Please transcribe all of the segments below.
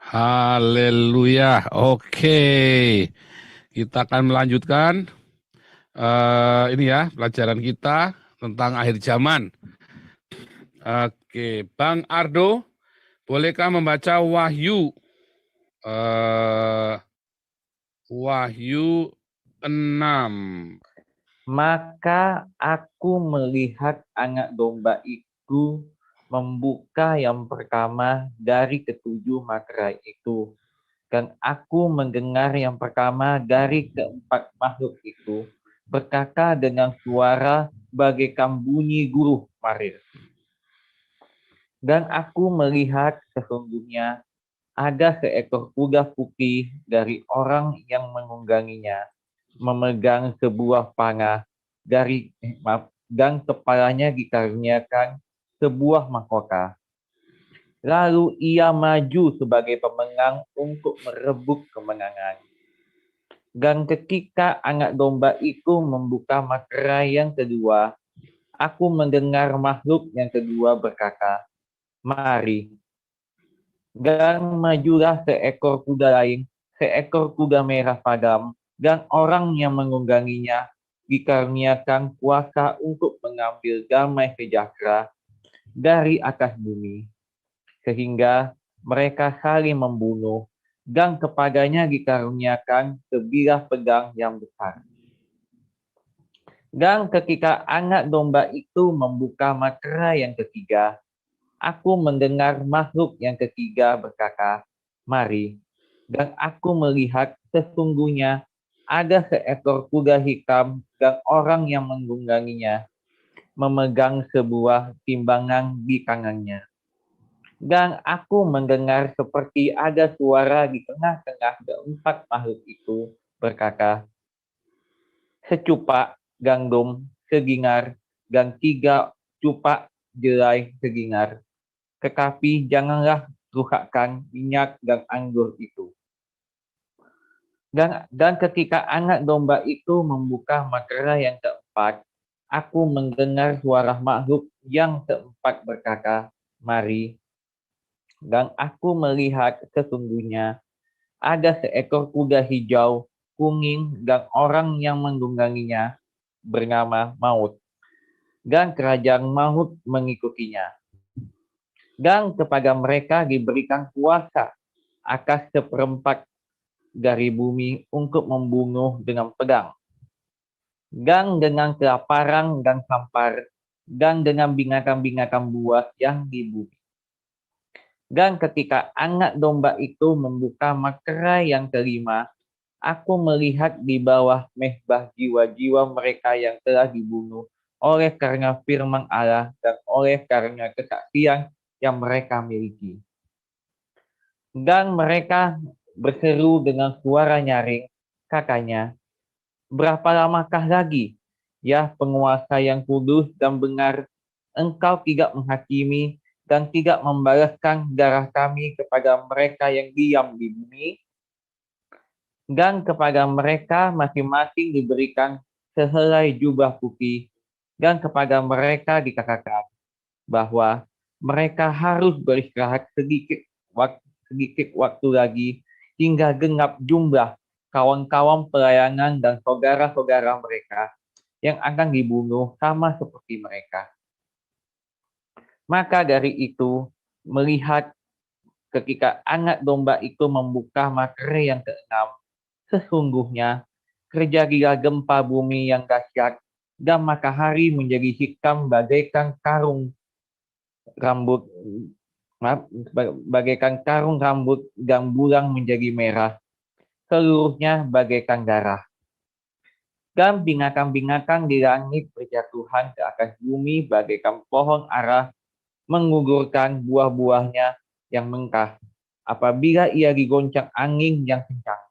Haleluya. Oke, kita akan melanjutkan ini ya pelajaran kita tentang akhir zaman. Oke, Bang Ardo, bolehkah membaca Wahyu eh, Wahyu 6? Maka aku melihat anak domba itu membuka yang pertama dari ketujuh materai itu. Dan aku mendengar yang pertama dari keempat makhluk itu berkata dengan suara bagaikan bunyi guruh marir. Dan aku melihat sesungguhnya ada seekor kuda putih dari orang yang menungganginya, memegang sebuah panah dan kepalanya dikaruniakan sebuah mahkota. Lalu ia maju sebagai pemenang untuk merebut kemenangan. Dan ketika anak domba itu membuka materai yang kedua, aku mendengar makhluk yang kedua berkata, "Mari." Dan majulah seekor kuda lain, seekor kuda merah padam, dan orang yang menungganginya dikaruniakan kuasa untuk mengambil damai sejahtera dari atas bumi, sehingga mereka saling membunuh, dan kepadanya dikaruniakan sebilah pedang yang besar. Dan ketika anak domba itu membuka materai yang ketiga, aku mendengar makhluk yang ketiga berkata, "Mari." Dan aku melihat sesungguhnya ada seekor kuda hitam dan orang yang menungganginya memegang sebuah timbangan di tangannya. Dan aku mendengar seperti ada suara di tengah-tengah keempat makhluk itu berkata, "Secupak gandum segingar dan 3 cupak jelai segingar. Tetapi janganlah rusakkan minyak dan anggur itu." Dan ketika anak domba itu membuka materai yang keempat, aku mendengar suara makhluk yang keempat berkata, "Mari." Dan aku melihat sesungguhnya ada seekor kuda hijau, kuning, dan orang yang menungganginya bernama Maut. Dan kerajaan Maut mengikutinya. Dan kepada mereka diberikan kuasa atas seperempat dari bumi untuk membunuh dengan pedang, dan dengan kelaparan dan sampar, dan dengan binatang-binatang buas yang di bumi. Dan ketika anak domba itu membuka materai yang kelima, aku melihat di bawah mezbah jiwa-jiwa mereka yang telah dibunuh oleh karena firman Allah dan oleh karena kesaksian yang mereka miliki. Dan mereka berseru dengan suara nyaring, katanya, "Berapa lamakah lagi, ya penguasa yang kudus dan benar, engkau tidak menghakimi dan tidak membalaskan darah kami kepada mereka yang diam di bumi?" Dan kepada mereka masing-masing diberikan sehelai jubah putih, dan kepada mereka dikatakan bahwa mereka harus beristirahat sedikit waktu lagi hingga genap jumlah kawan-kawan pelayanan dan saudara-saudara mereka yang akan dibunuh sama seperti mereka. Maka dari itu, melihat ketika anak domba itu membuka materai yang keenam, sesungguhnya terjadilah gempa bumi yang dahsyat, dan matahari menjadi hitam bagaikan karung rambut dan bulan menjadi merah, seluruhnya bagaikan darah. Dan binatang-binatang di langit berjatuhan ke atas bumi bagaikan pohon ara mengugurkan buah-buahnya yang mengkah apabila ia digoncang angin yang kencang.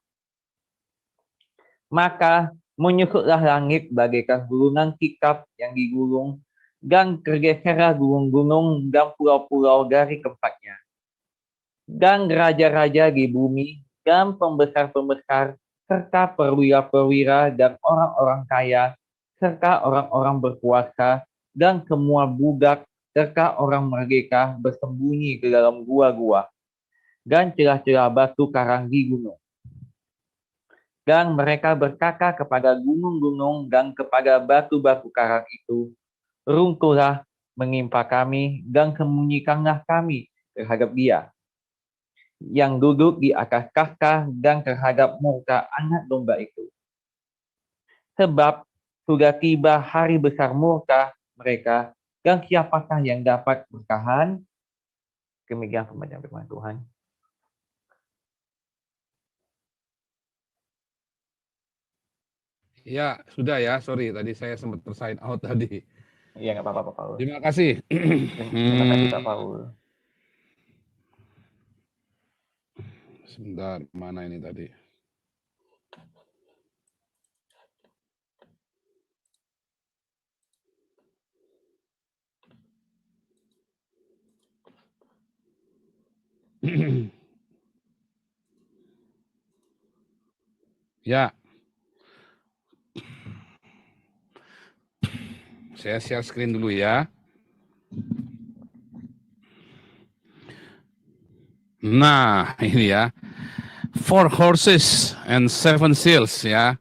Maka menyusutlah langit bagaikan gulungan kitab yang digulung, dan tergeserlah gunung-gunung dan pulau-pulau dari tempatnya. Dan raja-raja di bumi dan pembesar-pembesar serta perwira-perwira dan orang-orang kaya serta orang-orang berkuasa dan semua budak serta orang merdeka bersembunyi ke dalam gua-gua dan celah-celah batu karang di gunung. Dan mereka berkata kepada gunung-gunung dan kepada batu-batu karang itu, runtuhlah menimpa kami dan kemunyikanlah kami terhadap dia yang duduk di atas tahta dan terhadap muka anak domba itu. Sebab sudah tiba hari besar murka mereka, dan siapakah yang dapat bertahan? Demikian pembacaan firman Tuhan. Ya, sudah ya. Sorry, tadi saya sempat tersign out tadi. Iya, nggak apa-apa, Pak Paul. Terima kasih. Terima kasih, Pak Paul. Sebentar, mana ini tadi? Ya. Saya share screen dulu ya. Nah, ini ya. 4 horses and 7 seals ya.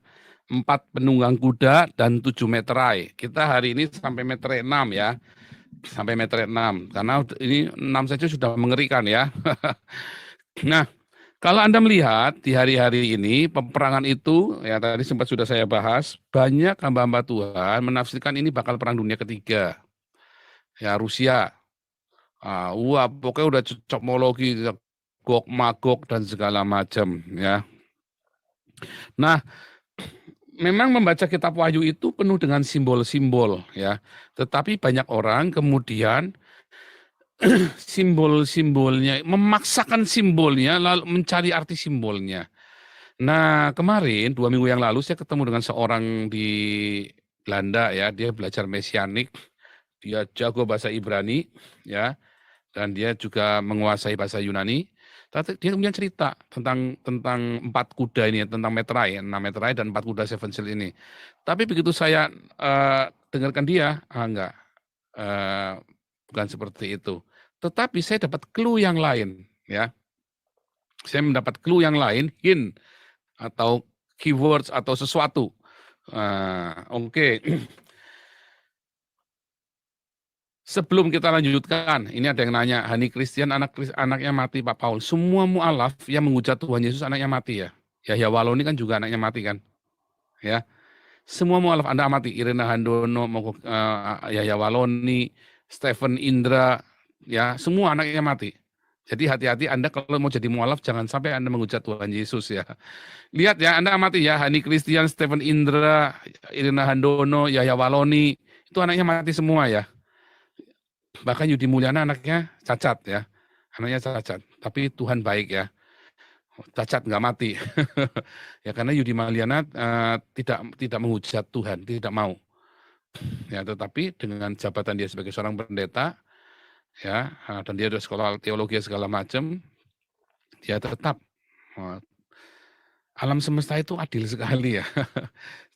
4 penunggang kuda dan 7 meterai. Kita hari ini sampai meterai 6 ya. Sampai meterai 6. Karena ini 6 saja sudah mengerikan ya. Nah, kalau Anda melihat di hari-hari ini, peperangan itu, ya tadi sempat sudah saya bahas, banyak hamba-hamba Tuhan menafsirkan ini bakal perang dunia ketiga. Ya, Rusia. Wah, pokoknya udah cocokmologi, Gog, Magog, dan segala macam. Ya. Nah, memang membaca kitab Wahyu itu penuh dengan simbol-simbol. Ya. Tetapi banyak orang kemudian simbol-simbolnya, memaksakan simbolnya, lalu mencari arti simbolnya. Nah, kemarin 2 minggu yang lalu saya ketemu dengan seorang di Belanda ya, dia belajar mesianik, dia jago bahasa Ibrani ya, dan dia juga menguasai bahasa Yunani. Tapi dia kemudian cerita tentang 4 kuda ini, tentang meterai, 6 meterai dan 4 kuda seven seal ini. Tapi begitu saya dengarkan dia, enggak, bukan seperti itu. Tetapi saya dapat clue yang lain ya. Saya mendapat clue yang lain, hint atau keywords atau sesuatu. Oke. Sebelum kita lanjutkan, ini ada yang nanya, Hani Christian anaknya mati Pak Paul. Semua mu'alaf yang menghujat Tuhan Yesus anaknya mati ya. Yahya Waloni kan juga anaknya mati kan. Ya. Semua mu'alaf Anda amati, Irena Handono, Yahya Waloni, Stephen Indra, ya semua anaknya mati. Jadi hati-hati Anda kalau mau jadi mu'alaf jangan sampai Anda menghujat Tuhan Yesus ya. Lihat ya, Anda amati ya, Hani Christian, Stephen Indra, Irina Handono, Yahya Waloni, itu anaknya mati semua ya. Bahkan Yudi Mulyana anaknya cacat ya, anaknya cacat. Tapi Tuhan baik ya, cacat nggak mati. Ya karena Yudi Mulyana tidak menghujat Tuhan, tidak mau. Ya, tetapi dengan jabatan dia sebagai seorang pendeta, ya, dan dia ada sekolah teologi segala macam, dia tetap alam semesta itu adil sekali ya.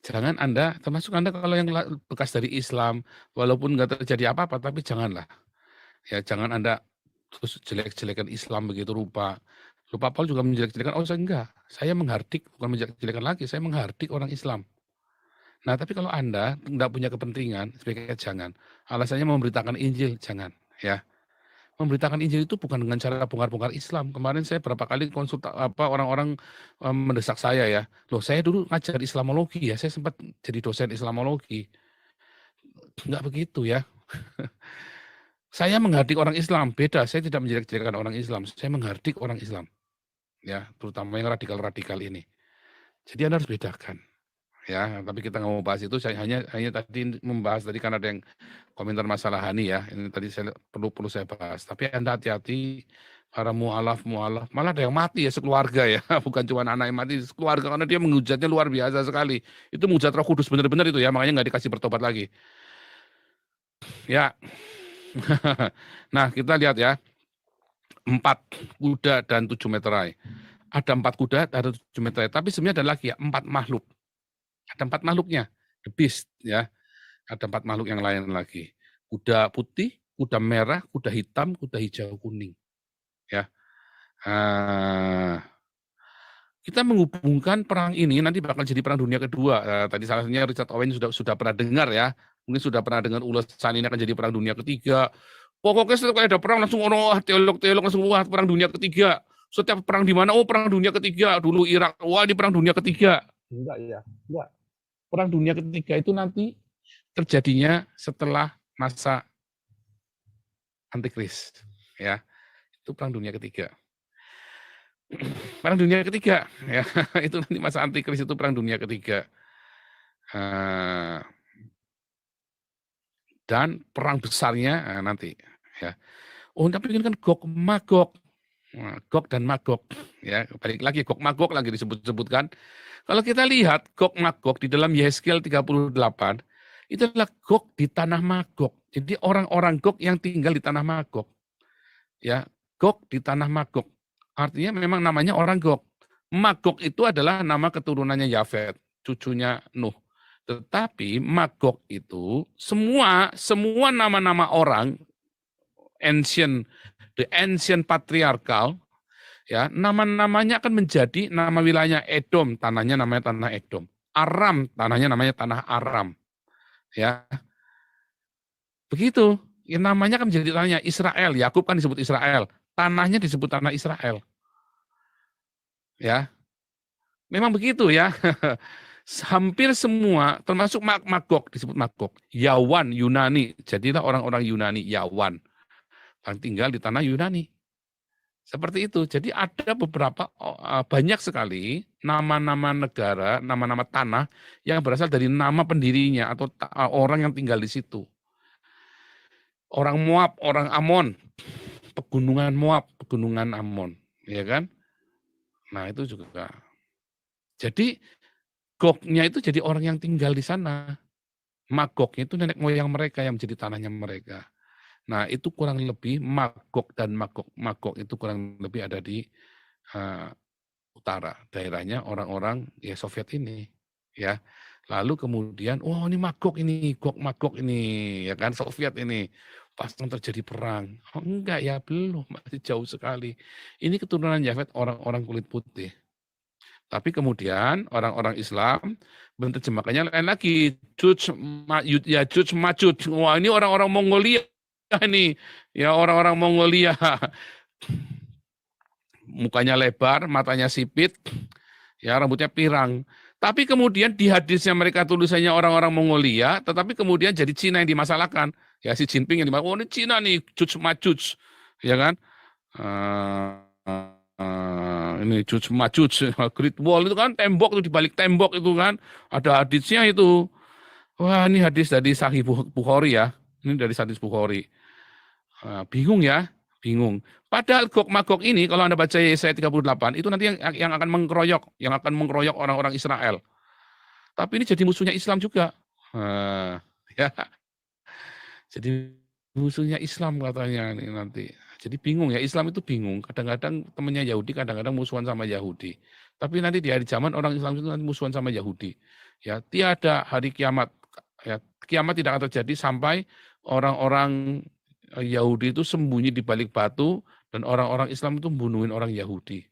Jangan Anda, termasuk Anda kalau yang bekas dari Islam, walaupun nggak terjadi apa-apa, tapi janganlah. Ya jangan Anda terus jelek-jelekan Islam begitu rupa. Lupa Paul juga menjelek-jelekan, oh saya enggak. Saya menghardik, bukan menjelek-jelekan lagi, saya menghardik orang Islam. Nah tapi kalau Anda nggak punya kepentingan, sebaiknya jangan. Alasannya memberitakan Injil, jangan. Ya. Memberitakan Injil itu bukan dengan cara bongkar-bongkar Islam. Kemarin saya berapa kali orang-orang mendesak saya ya. Loh, saya dulu ngajar Islamologi ya, saya sempat jadi dosen Islamologi. Enggak begitu ya. Saya menghardik orang Islam, beda. Saya tidak menjelek-jelekan orang Islam. Saya menghardik orang Islam. Ya, terutama yang radikal-radikal ini. Jadi Anda harus bedakan. Ya, tapi kita nggak mau bahas itu. Saya hanya tadi membahas tadi karena ada yang komentar masalah Hani ya. Ini tadi saya perlu saya bahas. Tapi Anda hati-hati para mu'alaf, malah ada yang mati ya sekeluarga ya. Bukan cuma anak yang mati, sekeluarga karena dia menghujatnya luar biasa sekali. Itu menghujat Roh Kudus benar-benar itu ya, makanya nggak dikasih bertobat lagi. Ya. Nah, kita lihat ya. 4 kuda dan 7 meterai. Ada 4 kuda, ada 7 meterai. Tapi sebenarnya ada lagi ya, 4 makhluk. Ada 4 makhluknya. The beast ya. Ada 4 makhluk yang lain lagi. Kuda putih, kuda merah, kuda hitam, kuda hijau kuning. Ya. Kita menghubungkan perang ini nanti bakal jadi perang dunia kedua. Tadi salah satunya Richard Owen sudah pernah dengar ya. Mungkin sudah pernah dengar ulasan ini akan jadi perang dunia ketiga. Pokoknya setiap kali ada perang langsung teolog-teolog langsung perang dunia ketiga. Setiap perang di mana? Oh, perang dunia ketiga. Dulu Irak, wah ini perang dunia ketiga. Enggak ya, enggak. Perang dunia ketiga itu nanti terjadinya setelah masa antikris, ya. Itu perang dunia ketiga. Perang dunia ketiga, ya. Itu nanti masa antikris itu perang dunia ketiga. Dan perang besarnya nanti, ya. Oh, tapi ini kan Gog Magog. Gog dan Magog, ya. Balik lagi Gog Magog lagi disebut-sebutkan. Kalau kita lihat Gog Magog di dalam Yehezkiel 38, itu adalah Gog di tanah Magog. Jadi orang-orang Gog yang tinggal di tanah Magog. Ya, Gog di tanah Magog. Artinya memang namanya orang Gog. Magog itu adalah nama keturunannya Yafet, cucunya Nuh. Tetapi Magog itu semua nama-nama orang the ancient patriarchal, ya, nama-namanya akan menjadi nama wilayahnya. Edom, tanahnya namanya tanah Edom. Aram, tanahnya namanya tanah Aram. Ya. Begitu. Ya, namanya akan menjadi tanahnya Israel. Yakub kan disebut Israel. Tanahnya disebut tanah Israel. Ya. Memang begitu ya. Hampir semua, termasuk Magog, disebut Magog. Yawan, Yunani. Jadilah orang-orang Yunani, Yawan. Yang tinggal di tanah Yunani. Seperti itu. Jadi ada banyak sekali nama-nama negara, nama-nama tanah yang berasal dari nama pendirinya atau orang yang tinggal di situ. Orang Moab, orang Amon, pegunungan Moab, pegunungan Amon, ya kan? Nah, itu juga. Jadi Gognya itu jadi orang yang tinggal di sana. Magognya itu nenek moyang mereka yang menjadi tanahnya mereka. Nah, itu kurang lebih Magog dan Magog itu kurang lebih ada di utara, daerahnya orang-orang ya Soviet ini, ya. Lalu kemudian, oh ini Magog ini, Magog ini, ya kan Soviet ini. Pas terjadi perang, oh enggak ya, belum, masih jauh sekali. Ini keturunan Yafet orang-orang kulit putih. Tapi kemudian orang-orang Islam menerjemahkannya lain lagi. Juj Majuj. Wah, ini orang-orang Mongolia ini. Ya, orang-orang Mongolia. Mukanya lebar, matanya sipit, ya rambutnya pirang. Tapi kemudian di hadisnya mereka tulisannya orang-orang Mongolia, tetapi kemudian jadi Cina yang dimasalahkan. Ya si Jinping yang dimasalahkan, oh ini Cina nih, Juj Majuj. Ya kan? Ini Juj Majuj, Great Wall itu kan tembok itu, di balik tembok itu kan ada hadisnya itu. Wah, ini hadis dari Sahih Bukhari ya. Ini dari hadis Bukhari. Bingung ya, bingung. Padahal Gog Magog ini kalau Anda baca Yesaya 38 itu nanti yang akan mengkeroyok orang-orang Israel. Tapi ini jadi musuhnya Islam juga. Ya. Jadi musuhnya Islam katanya ini nanti. Jadi bingung ya, Islam itu bingung. Kadang-kadang temannya Yahudi, kadang-kadang musuhan sama Yahudi. Tapi nanti di hari zaman orang Islam itu nanti musuhan sama Yahudi. Ya, tiada hari kiamat. Ya, kiamat tidak akan terjadi sampai orang-orang Yahudi itu sembunyi di balik batu dan orang-orang Islam itu bunuhin orang Yahudi.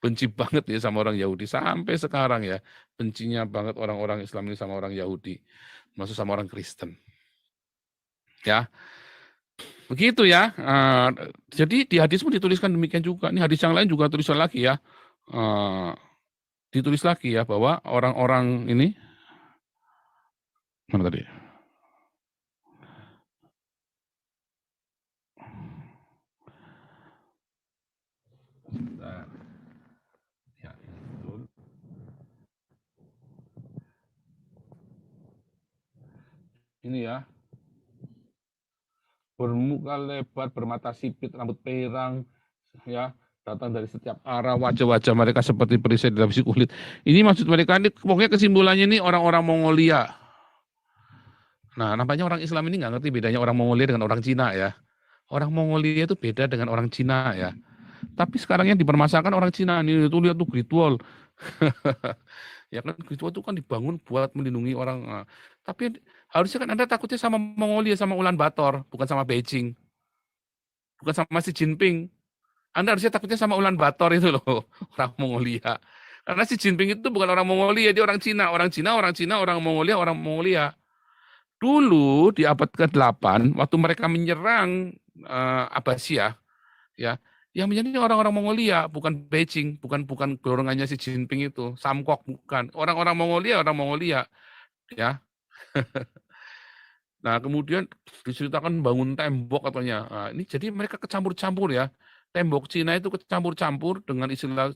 Benci banget ya sama orang Yahudi sampai sekarang ya. Bencinya banget orang-orang Islam ini sama orang Yahudi. Maksud sama orang Kristen. Ya. Begitu ya. Jadi di hadis pun dituliskan demikian juga. Ini hadis yang lain juga tulisan lagi ya. Ditulis lagi ya bahwa orang-orang ini mana tadi? Ya, betul. Ini ya. Bermuka lebar, bermata sipit, rambut pirang, ya, datang dari setiap arah, wajah-wajah mereka seperti perisai dilapisi kulit. Ini maksud mereka ini, pokoknya kesimpulannya ini orang-orang Mongolia. Nah, nampaknya orang Islam ini nggak ngerti bedanya orang Mongolia dengan orang Cina ya. Orang Mongolia itu beda dengan orang Cina ya. Tapi sekarang yang dipermasalahkan orang Cina ini, itu lihat tuh Great Wall. Ya kan Great Wall itu kan dibangun buat melindungi orang. Tapi harusnya kan Anda takutnya sama Mongolia, sama Ulaanbaatar, bukan sama Beijing. Bukan sama Xi Jinping. Anda harusnya takutnya sama Ulaanbaatar itu loh, orang Mongolia. Karena Xi Jinping itu bukan orang Mongolia, dia orang Cina, orang Cina, orang Cina, orang Mongolia, orang Mongolia. Dulu di abad ke-8, waktu mereka menyerang Abbasiyah, ya, yang menyerang orang-orang Mongolia, bukan Beijing, bukan bukan golongannya Xi Jinping itu, Samkok bukan. Orang-orang Mongolia, orang Mongolia, ya. Nah, kemudian diceritakan bangun tembok katanya. Nah, ini jadi mereka kecampur-campur ya. Tembok Cina itu kecampur-campur dengan istilah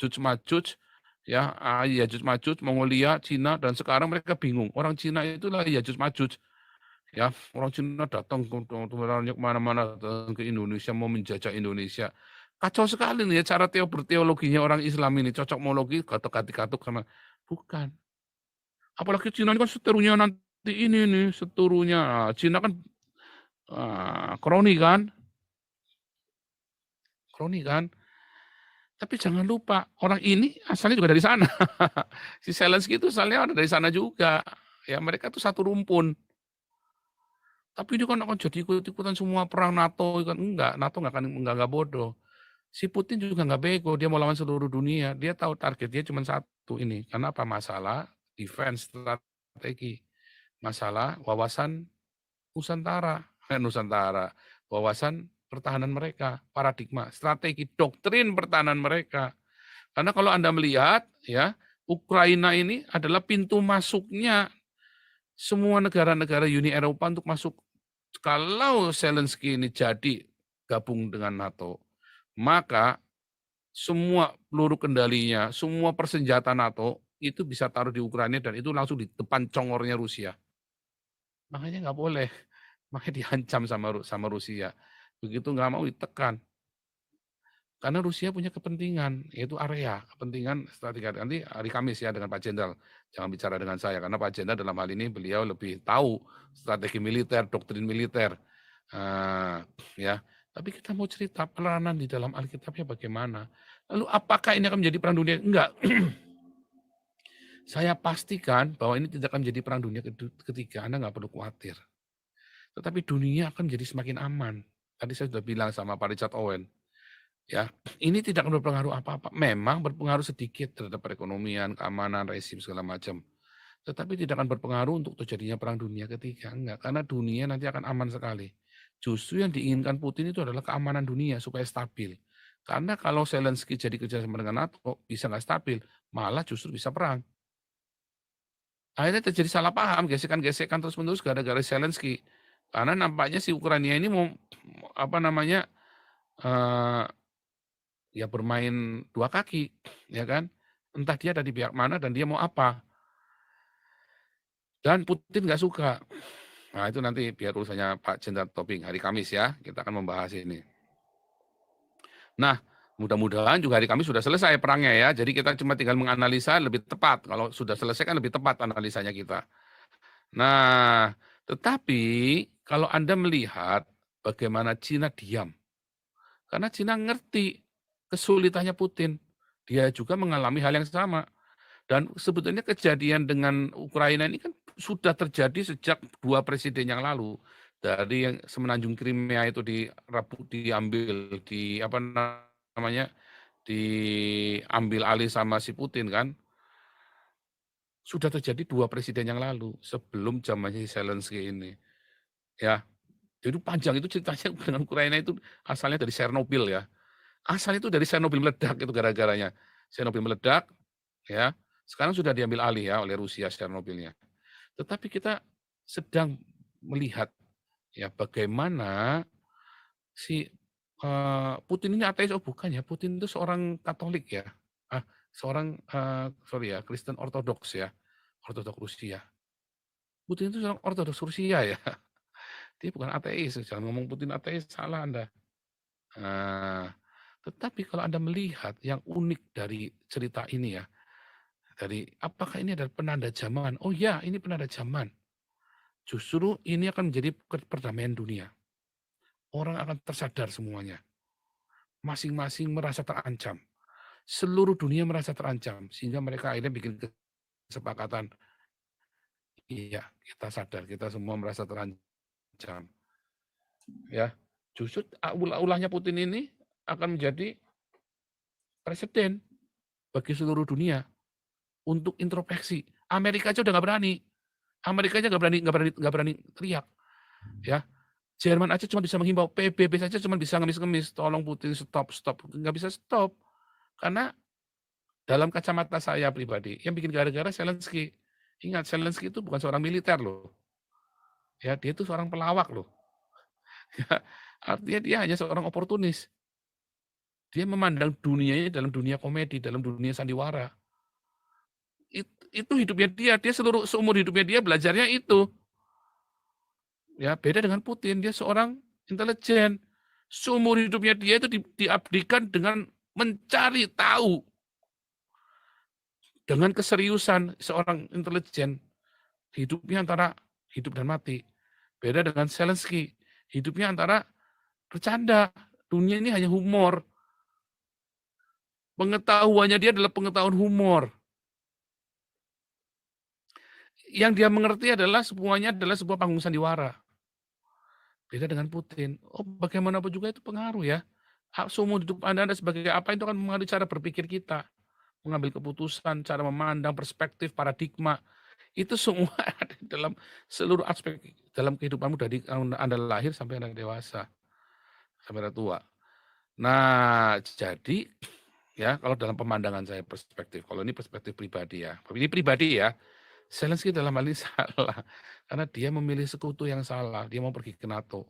Juj Majuj, ya, Yajuj Majuj, Mongolia, Cina, dan sekarang mereka bingung. Orang Cina itulah Yajuj Majuj. Ya, orang Cina datang kemana-mana ke Indonesia, mau menjajah Indonesia. Kacau sekali nih ya cara berteologinya orang Islam ini, cocokmologi, katuk-katuk sama. Bukan. Apalagi Cina ini kan seterunya nanti ini nih, seterunya. Cina kan kroni kan, kroni kan. Tapi jangan lupa, orang ini asalnya juga dari sana. Si Zelensky itu asalnya dari sana juga. Ya, mereka tuh satu rumpun. Tapi dia kan akan jadi ikut-ikutan semua perang NATO kan enggak, NATO enggak bodoh. Si Putin juga enggak bego, dia mau lawan seluruh dunia. Dia tahu target dia cuma satu ini. Karena apa? Masalah defense strategi. Masalah wawasan Nusantara, Nusantara, wawasan pertahanan mereka, paradigma, strategi, doktrin pertahanan mereka. Karena kalau Anda melihat ya, Ukraina ini adalah pintu masuknya semua negara-negara Uni Eropa untuk masuk. Kalau Zelensky ini jadi gabung dengan NATO, maka semua peluru kendalinya, semua persenjataan NATO itu bisa taruh di Ukraina dan itu langsung di depan congornya Rusia. Makanya nggak boleh, makanya diancam sama Rusia. Begitu nggak mau ditekan. Karena Rusia punya kepentingan, yaitu area, kepentingan strategi. Nanti hari Kamis ya dengan Pak Jenderal. Jangan bicara dengan saya, karena Pak Jenderal dalam hal ini beliau lebih tahu strategi militer, doktrin militer. Ya, tapi kita mau cerita peranan di dalam Alkitabnya bagaimana. Lalu apakah ini akan menjadi perang dunia? Enggak. Saya pastikan bahwa ini tidak akan menjadi perang dunia ketiga. Anda nggak perlu khawatir. Tetapi dunia akan menjadi semakin aman. Tadi saya sudah bilang sama Pak Richard Owen. Ya, ini tidak akan berpengaruh apa-apa. Memang berpengaruh sedikit terhadap perekonomian, keamanan, rezim segala macam. Tetapi tidak akan berpengaruh untuk terjadinya perang dunia ketiga, enggak. Karena dunia nanti akan aman sekali. Justru yang diinginkan Putin itu adalah keamanan dunia supaya stabil. Karena kalau Zelensky jadi kerjasama dengan NATO, bisa nggak stabil, malah justru bisa perang. Akhirnya terjadi salah paham, gesekan-gesekan terus-menerus gara-gara Zelensky. Karena nampaknya si Ukraina ini mau apa namanya ya bermain dua kaki, ya kan? Entah dia ada di pihak mana dan dia mau apa. Dan Putin nggak suka. Nah itu nanti biar urusannya Pak Jenderal Tobing hari Kamis ya, kita akan membahas ini. Nah, mudah-mudahan juga hari Kamis sudah selesai perangnya ya, jadi kita cuma tinggal menganalisa lebih tepat. Kalau sudah selesai kan lebih tepat analisanya kita. Nah, tetapi kalau Anda melihat bagaimana Cina diam, karena Cina ngerti kesulitannya Putin. Dia juga mengalami hal yang sama. Dan sebetulnya kejadian dengan Ukraina ini kan sudah terjadi sejak 2 presiden yang lalu. Dari yang semenanjung Crimea itu diambil di apa namanya, diambil alih sama si Putin kan. Sudah terjadi 2 presiden yang lalu sebelum zamannya Zelensky ini. Ya, jadi panjang itu ceritanya dengan Ukraina itu asalnya dari Chernobyl ya. Asal itu dari Chernobyl meledak itu gara-garanya. Chernobyl meledak, ya. Sekarang sudah diambil alih ya oleh Rusia Chernobylnya. Tetapi kita sedang melihat ya bagaimana si Putin ini ateis, oh bukan ya, Putin itu seorang Katolik ya. Seorang sorry ya, Kristen Ortodoks ya, Ortodoks Rusia. Putin itu seorang Ortodoks Rusia ya. Dia bukan ateis, jangan ngomong Putin ateis, salah Anda. Nah, tetapi kalau Anda melihat yang unik dari cerita ini ya, dari apakah ini adalah penanda zaman? Oh ya, ini penanda zaman. Justru ini akan menjadi perdamaian dunia. Orang akan tersadar semuanya. Masing-masing merasa terancam. Seluruh dunia merasa terancam. Sehingga mereka akhirnya bikin kesepakatan. Iya, kita sadar, kita semua merasa terancam. Ya, justru ulahnya Putin ini akan menjadi presiden bagi seluruh dunia untuk introspeksi. Amerika aja udah nggak berani. Amerika aja nggak berani teriak, ya. Jerman aja cuma bisa menghimbau, PBB saja cuma bisa ngemis-ngemis, tolong Putin stop, stop, nggak bisa stop. Karena dalam kacamata saya pribadi, yang bikin gara-gara Zelensky. Ingat, Zelensky itu bukan seorang militer loh, ya, dia itu seorang pelawak loh. Ya, artinya dia hanya seorang oportunis. Dia memandang dunianya dalam dunia komedi, dalam dunia sandiwara. Itu hidupnya dia seumur hidupnya dia belajarnya itu. Ya, beda dengan Putin, dia seorang intelijen. Seumur hidupnya dia itu diabdikan dengan mencari tahu. Dengan keseriusan seorang intelijen, hidupnya antara hidup dan mati. Beda dengan Zelensky, hidupnya antara bercanda. Dunia ini hanya humor. Pengetahuannya dia adalah pengetahuan humor. Yang dia mengerti adalah semuanya adalah sebuah panggung sandiwara. Beda dengan Putin. Oh, bagaimanapun juga itu pengaruh ya. Seumur hidup Anda sebagai apa itu akan mengaruhi cara berpikir kita. Mengambil keputusan, cara memandang, perspektif, paradigma. Itu semua ada dalam seluruh aspek dalam kehidupanmu dari Anda lahir sampai Anda dewasa, sampai Anda tua. Nah, jadi ya kalau dalam pemandangan saya perspektif, kalau ini perspektif pribadi ya. Ini pribadi ya. Zelensky dalam hal ini salah. Karena dia memilih sekutu yang salah. Dia mau pergi ke NATO.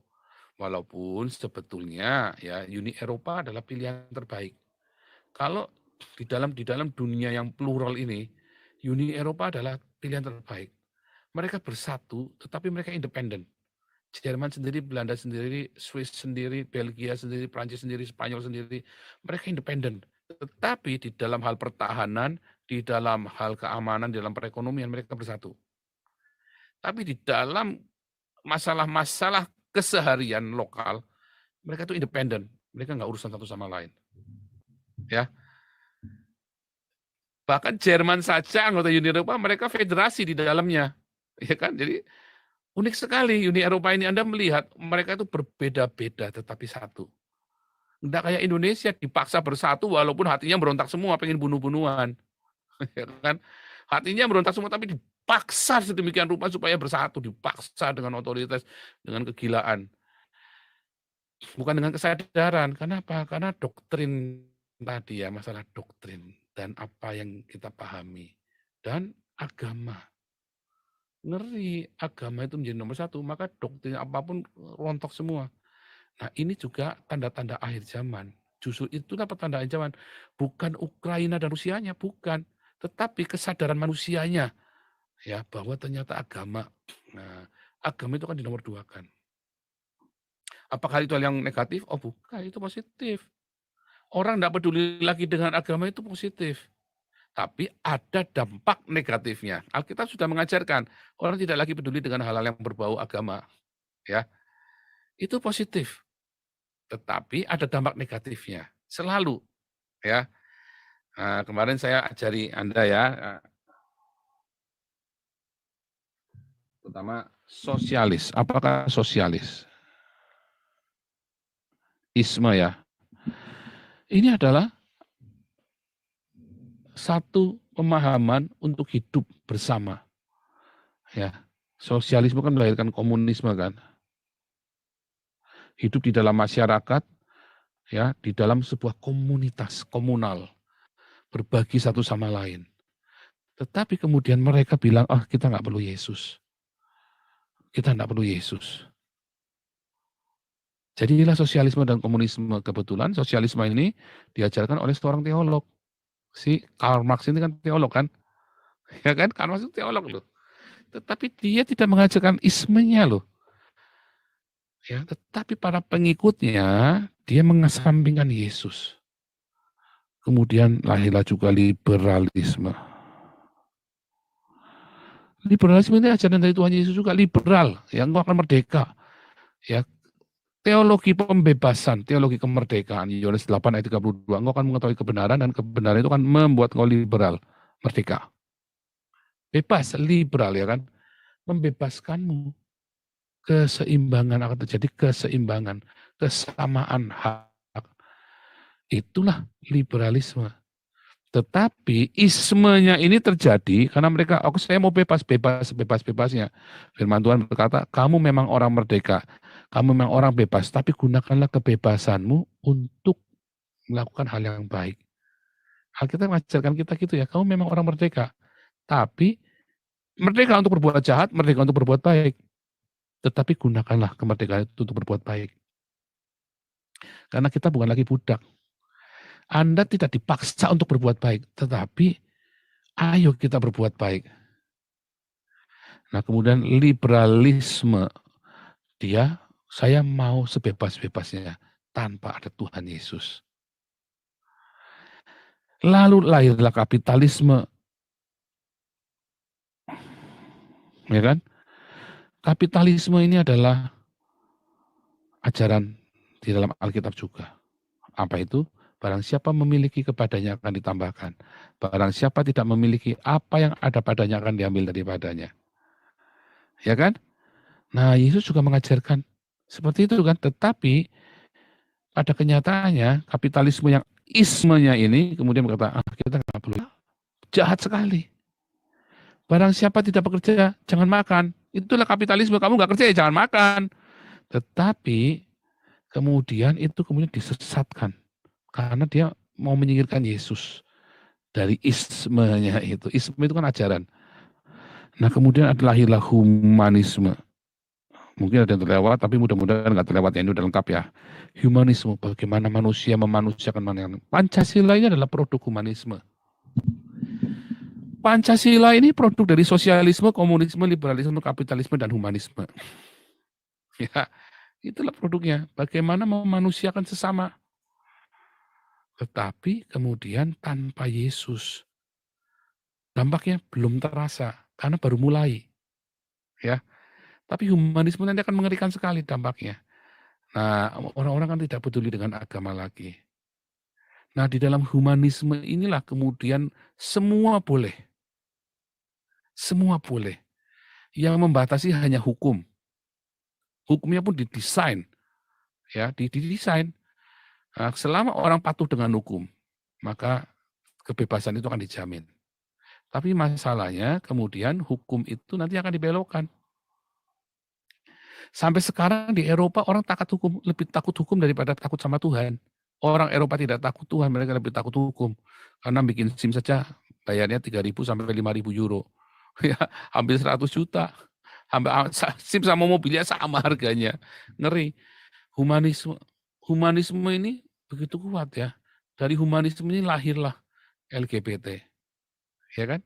Walaupun sebetulnya ya Uni Eropa adalah pilihan terbaik. Kalau di dalam dunia yang plural ini, Uni Eropa adalah pilihan terbaik. Mereka bersatu, tetapi mereka independen. Jerman sendiri, Belanda sendiri, Swiss sendiri, Belgia sendiri, Prancis sendiri, Spanyol sendiri, mereka independen. Tetapi di dalam hal pertahanan, di dalam hal keamanan, di dalam perekonomian, mereka bersatu. Tapi di dalam masalah-masalah keseharian lokal, mereka itu independen. Mereka nggak urusan satu sama lain. Ya, bahkan Jerman saja anggota Uni Eropa, mereka federasi di dalamnya. Ya kan? Jadi unik sekali Uni Eropa ini, Anda melihat mereka itu berbeda-beda tetapi satu. Enggak kayak Indonesia dipaksa bersatu walaupun hatinya berontak semua, pengen bunuh-bunuhan. Ya kan? Hatinya berontak semua tapi dipaksa sedemikian rupa supaya bersatu, dipaksa dengan otoritas, dengan kegilaan. Bukan dengan kesadaran. Kenapa? Karena doktrin tadi ya, masalah doktrin dan apa yang kita pahami. Dan agama. Ngeri, agama itu menjadi nomor satu, maka doktrin apapun rontok semua. Nah, ini juga tanda-tanda akhir zaman. Justru itulah tanda akhir zaman. Bukan Ukraina dan Rusianya, bukan. Tetapi kesadaran manusianya. Ya, bahwa ternyata agama. Nah, agama itu kan dinomor dua kan. Apakah itu hal yang negatif? Oh bukan, itu positif. Orang tidak peduli lagi dengan agama itu positif. Tapi ada dampak negatifnya. Alkitab sudah mengajarkan, orang tidak lagi peduli dengan hal-hal yang berbau agama. Ya, itu positif. Tetapi ada dampak negatifnya. Selalu. Ya. Nah, kemarin saya ajari Anda ya, terutama sosialis. Apakah sosialis? Isme ya. Ini adalah satu pemahaman untuk hidup bersama. Ya, sosialisme kan melahirkan komunisme kan. Hidup di dalam masyarakat, ya, di dalam sebuah komunitas komunal, berbagi satu sama lain. Tetapi kemudian mereka bilang, oh kita nggak perlu Yesus. Kita nggak perlu Yesus. Jadi inilah sosialisme dan komunisme. Kebetulan sosialisme ini diajarkan oleh seorang teolog. Si Karl Marx ini kan teolog kan. Ya kan, Karl Marx itu teolog loh. Tetapi dia tidak mengajarkan ismenya loh. Ya, tetapi para pengikutnya, dia mengesampingkan Yesus. Kemudian lahirlah juga liberalisme. Liberalisme ini ajaran dari Tuhan Yesus juga liberal, yang engkau akan merdeka. Ya, teologi pembebasan, teologi kemerdekaan, Yohanes 8 ayat 32, engkau akan mengetahui kebenaran dan kebenaran itu akan membuat engkau liberal, merdeka. Bebas, liberal ya kan, membebaskanmu. Keseimbangan akan terjadi, keseimbangan, kesamaan hak. Itulah liberalisme. Tetapi ismenya ini terjadi karena mereka, saya mau bebas-bebasnya. Firman Tuhan berkata, kamu memang orang merdeka, kamu memang orang bebas, tapi gunakanlah kebebasanmu untuk melakukan hal yang baik. Alkitab mengajarkan kita gitu ya, kamu memang orang merdeka, tapi merdeka untuk berbuat jahat, merdeka untuk berbuat baik. Tetapi gunakanlah kemerdekaan itu untuk berbuat baik. Karena kita bukan lagi budak. Anda tidak dipaksa untuk berbuat baik, tetapi ayo kita berbuat baik. Nah, kemudian liberalisme, saya mau sebebas-bebasnya tanpa ada Tuhan Yesus. Lalu lahirlah kapitalisme, ya kan? Kapitalisme ini adalah ajaran di dalam Alkitab juga. Apa itu? Barang siapa memiliki kepadanya akan ditambahkan. Barang siapa tidak memiliki, apa yang ada padanya akan diambil daripadanya. Ya kan? Nah, Yesus juga mengajarkan seperti itu kan. Tetapi pada kenyataannya kapitalisme yang ismenya ini kemudian berkata, kita nggak perlu. Jahat sekali. Barang siapa tidak bekerja, jangan makan. Itulah kapitalisme, kamu nggak kerja ya jangan makan. Tetapi kemudian itu kemudian disesatkan. Karena dia mau menyingkirkan Yesus dari ismenya itu. Isme itu kan ajaran. Nah, kemudian lahirlah humanisme. Mungkin ada yang terlewat, tapi mudah-mudahan nggak terlewat ya, ini udah lengkap ya. Humanisme, bagaimana manusia memanusiakan manusia. Pancasila ini adalah produk humanisme. Pancasila ini produk dari sosialisme, komunisme, liberalisme, kapitalisme, dan humanisme. Ya, itulah produknya. Bagaimana memanusiakan sesama. Tetapi kemudian tanpa Yesus, dampaknya belum terasa karena baru mulai. Ya, tapi humanisme nanti akan mengerikan sekali dampaknya. Nah, orang-orang kan tidak peduli dengan agama lagi. Nah, di dalam humanisme inilah kemudian semua boleh. Semua boleh. Yang membatasi hanya hukum. Hukumnya pun didesain. Ya, didesain. Nah, selama orang patuh dengan hukum, maka kebebasan itu akan dijamin. Tapi masalahnya kemudian hukum itu nanti akan dibelokkan. Sampai sekarang di Eropa orang lebih takut hukum daripada takut sama Tuhan. Orang Eropa tidak takut Tuhan, mereka lebih takut hukum. Karena bikin SIM saja bayarnya 3.000 sampai 5.000 euro. Ya, hampir 100 juta. SIM sama mobilnya sama harganya. Ngeri. Humanisme ini begitu kuat ya. Dari humanisme ini lahirlah LGBT. Ya kan?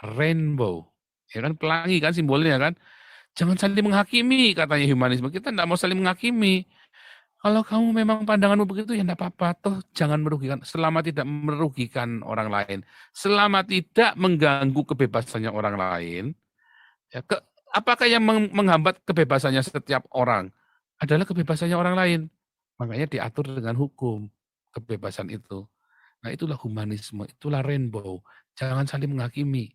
Rainbow. Ya kan, pelangi kan simbolnya kan. Jangan saling menghakimi katanya humanisme. Kita tidak mau saling menghakimi. Kalau kamu memang pandanganmu begitu ya tidak apa-apa. Toh jangan merugikan. Selama tidak merugikan orang lain. Selama tidak mengganggu kebebasannya orang lain. Ya, apakah yang menghambat kebebasannya setiap orang? Adalah kebebasannya orang lain. Makanya diatur dengan hukum. Kebebasan itu. Nah, itulah humanisme, itulah rainbow. Jangan saling menghakimi.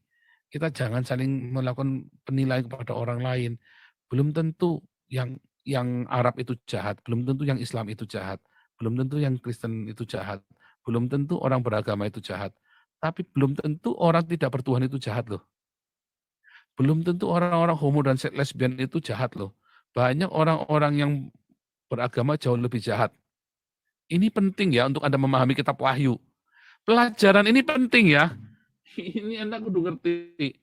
Kita jangan saling melakukan penilaian kepada orang lain. Belum tentu yang Arab itu jahat, belum tentu yang Islam itu jahat, belum tentu yang Kristen itu jahat, belum tentu orang beragama itu jahat. Tapi belum tentu orang tidak bertuhan itu jahat loh. Belum tentu orang-orang homo dan lesbian itu jahat loh. Banyak orang-orang yang beragama jauh lebih jahat. Ini penting ya untuk Anda memahami kitab Wahyu. Pelajaran ini penting ya. Ini Anda kudu ngerti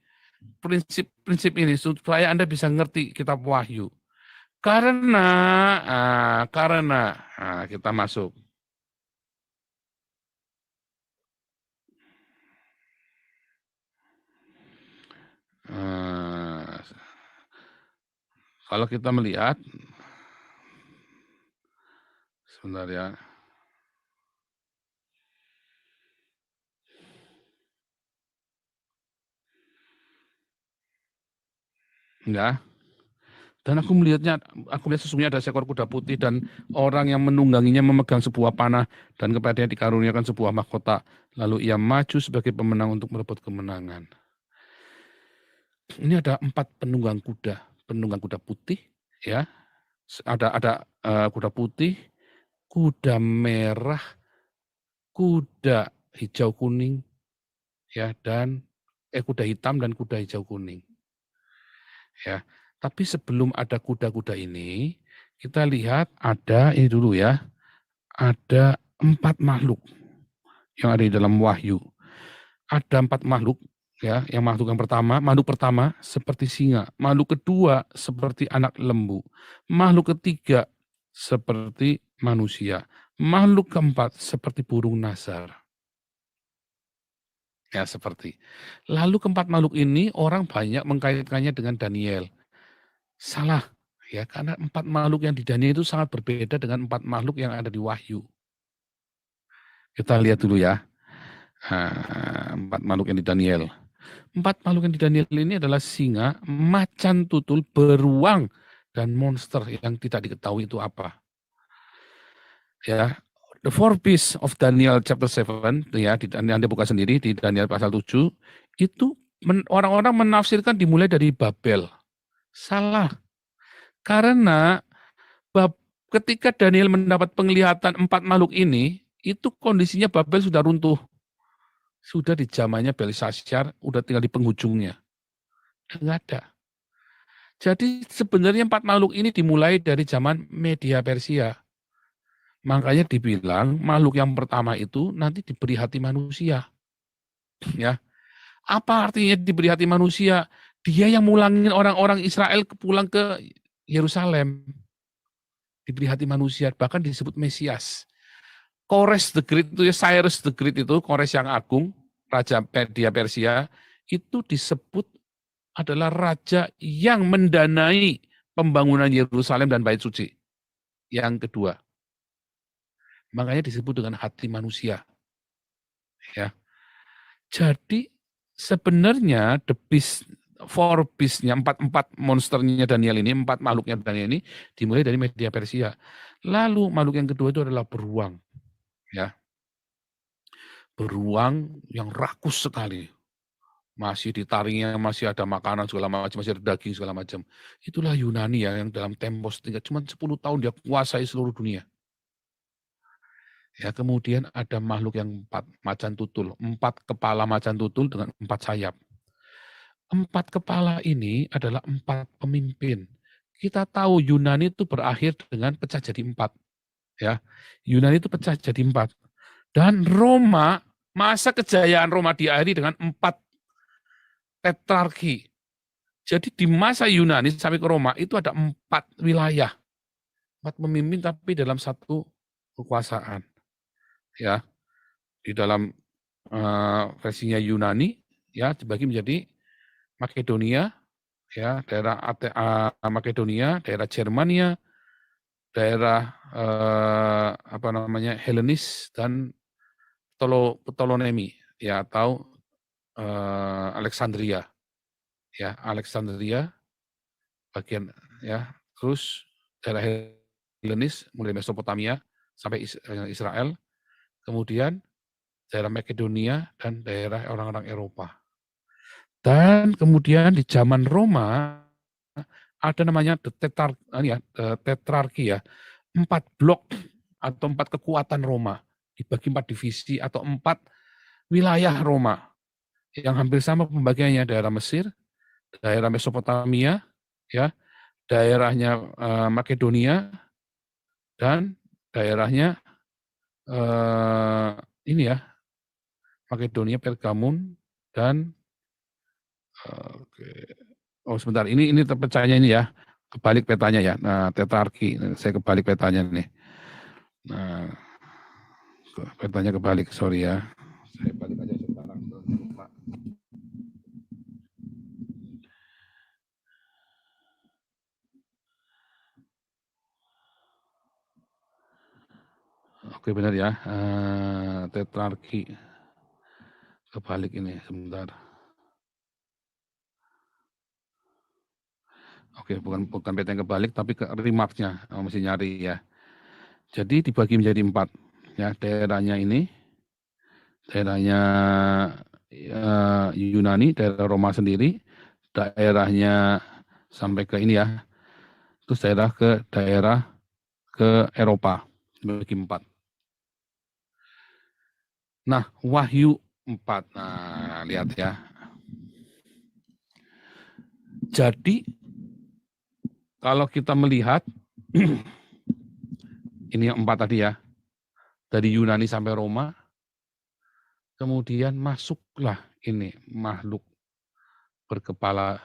prinsip-prinsip ini supaya Anda bisa ngerti kitab Wahyu. Karena kita masuk. Kalau kita melihat, sebentar ya. Enggak. Dan aku melihat sesungguhnya ada seekor kuda putih dan orang yang menungganginya memegang sebuah panah dan kepadanya dikaruniakan sebuah mahkota. Lalu ia maju sebagai pemenang untuk merebut kemenangan. Ini ada 4 penunggang kuda putih, ya. Ada kuda putih, kuda merah, kuda hijau kuning, ya, dan kuda hitam dan kuda hijau kuning. Ya, tapi sebelum ada kuda-kuda ini, kita lihat ada ini dulu ya, ada 4 makhluk yang ada di dalam Wahyu. Ada 4 makhluk, ya, makhluk pertama seperti singa, makhluk kedua seperti anak lembu, makhluk ketiga seperti manusia, makhluk keempat seperti burung nasar. Ya, seperti. Lalu keempat makhluk ini orang banyak mengkaitkannya dengan Daniel. Salah, ya, karena 4 makhluk yang di Daniel itu sangat berbeda dengan 4 makhluk yang ada di Wahyu. Kita lihat dulu ya, 4 makhluk yang di Daniel. 4 makhluk yang di Daniel ini adalah singa, macan tutul, beruang, dan monster yang tidak diketahui itu apa. Ya, the four beasts of Daniel chapter 7, ya, Anda buka sendiri di Daniel pasal 7, itu orang-orang menafsirkan dimulai dari Babel. Salah. Karena ketika Daniel mendapat penglihatan 4 makhluk ini, itu kondisinya Babel sudah runtuh. Sudah di zamannya Belshazzar, udah tinggal di penghujungnya. Enggak ada. Jadi sebenarnya 4 makhluk ini dimulai dari zaman Media Persia. Makanya dibilang makhluk yang pertama itu nanti diberi hati manusia. Ya. Apa artinya diberi hati manusia? Dia yang mulangin orang-orang Israel pulang ke Yerusalem. Diberi hati manusia, bahkan disebut Mesias. Kores the Great itu ya, Cyrus the Great itu, Kores yang agung, Raja Media Persia, itu disebut adalah raja yang mendanai pembangunan Yerusalem dan Bait Suci. Yang kedua. Makanya disebut dengan hati manusia. Ya. Jadi sebenarnya the beast, four beast-nya, 4 monsternya Daniel ini, 4 makhluknya Daniel ini dimulai dari Media Persia. Lalu makhluk yang kedua itu adalah beruang. Ya. Beruang yang rakus sekali. Masih ditaringnya, masih ada makanan segala macam, masih ada daging segala macam. Itulah Yunani ya, yang dalam tempo setingkat cuma 10 tahun dia kuasai seluruh dunia. Ya, kemudian ada makhluk yang 4 macan tutul, 4 kepala macan tutul dengan 4 sayap. 4 kepala ini adalah 4 pemimpin. Kita tahu Yunani itu berakhir dengan pecah jadi 4. Ya, Yunani itu pecah jadi 4. Dan Roma, masa kejayaan Roma diakhiri dengan 4 tetrarki. Jadi di masa Yunani sampai ke Roma itu ada 4 wilayah, 4 pemimpin tapi dalam satu kekuasaan. Ya, di dalam versinya Yunani ya dibagi menjadi Makedonia, ya, daerah Makedonia, daerah Germania, daerah Helenis dan Ptolemai, ya, atau Alexandria, ya, Alexandria bagian, ya, terus daerah Helenis mulai Mesopotamia sampai Israel, kemudian daerah Makedonia dan daerah orang-orang Eropa. Dan kemudian di zaman Roma ada namanya tetrarki ya, 4 blok atau 4 kekuatan Roma dibagi 4 divisi atau 4 wilayah Roma yang hampir sama pembagiannya, daerah Mesir, daerah Mesopotamia, ya, daerahnya Makedonia, dan daerahnya ini ya, Makedonia, Pergamun, dan oh sebentar, ini terpecahnya ini ya, kebalik petanya ya. Nah, tetrarki, saya kebalik petanya nih. Nah, petanya kebalik, sorry ya. Saya balik aja sekarang. Oke, benar ya. Tetrarki. Kebalik ini, sebentar. Oke, bukan peta yang kebalik, tapi remarknya mesti nyari ya. Jadi dibagi menjadi 4. Ya, daerahnya ini, daerahnya Yunani, daerah Roma sendiri, daerahnya sampai ke ini ya, terus daerah ke Eropa, dibagi 4. Nah, Wahyu 4. Nah, lihat ya. Jadi, kalau kita melihat, ini yang 4 tadi ya, dari Yunani sampai Roma, kemudian masuklah ini makhluk berkepala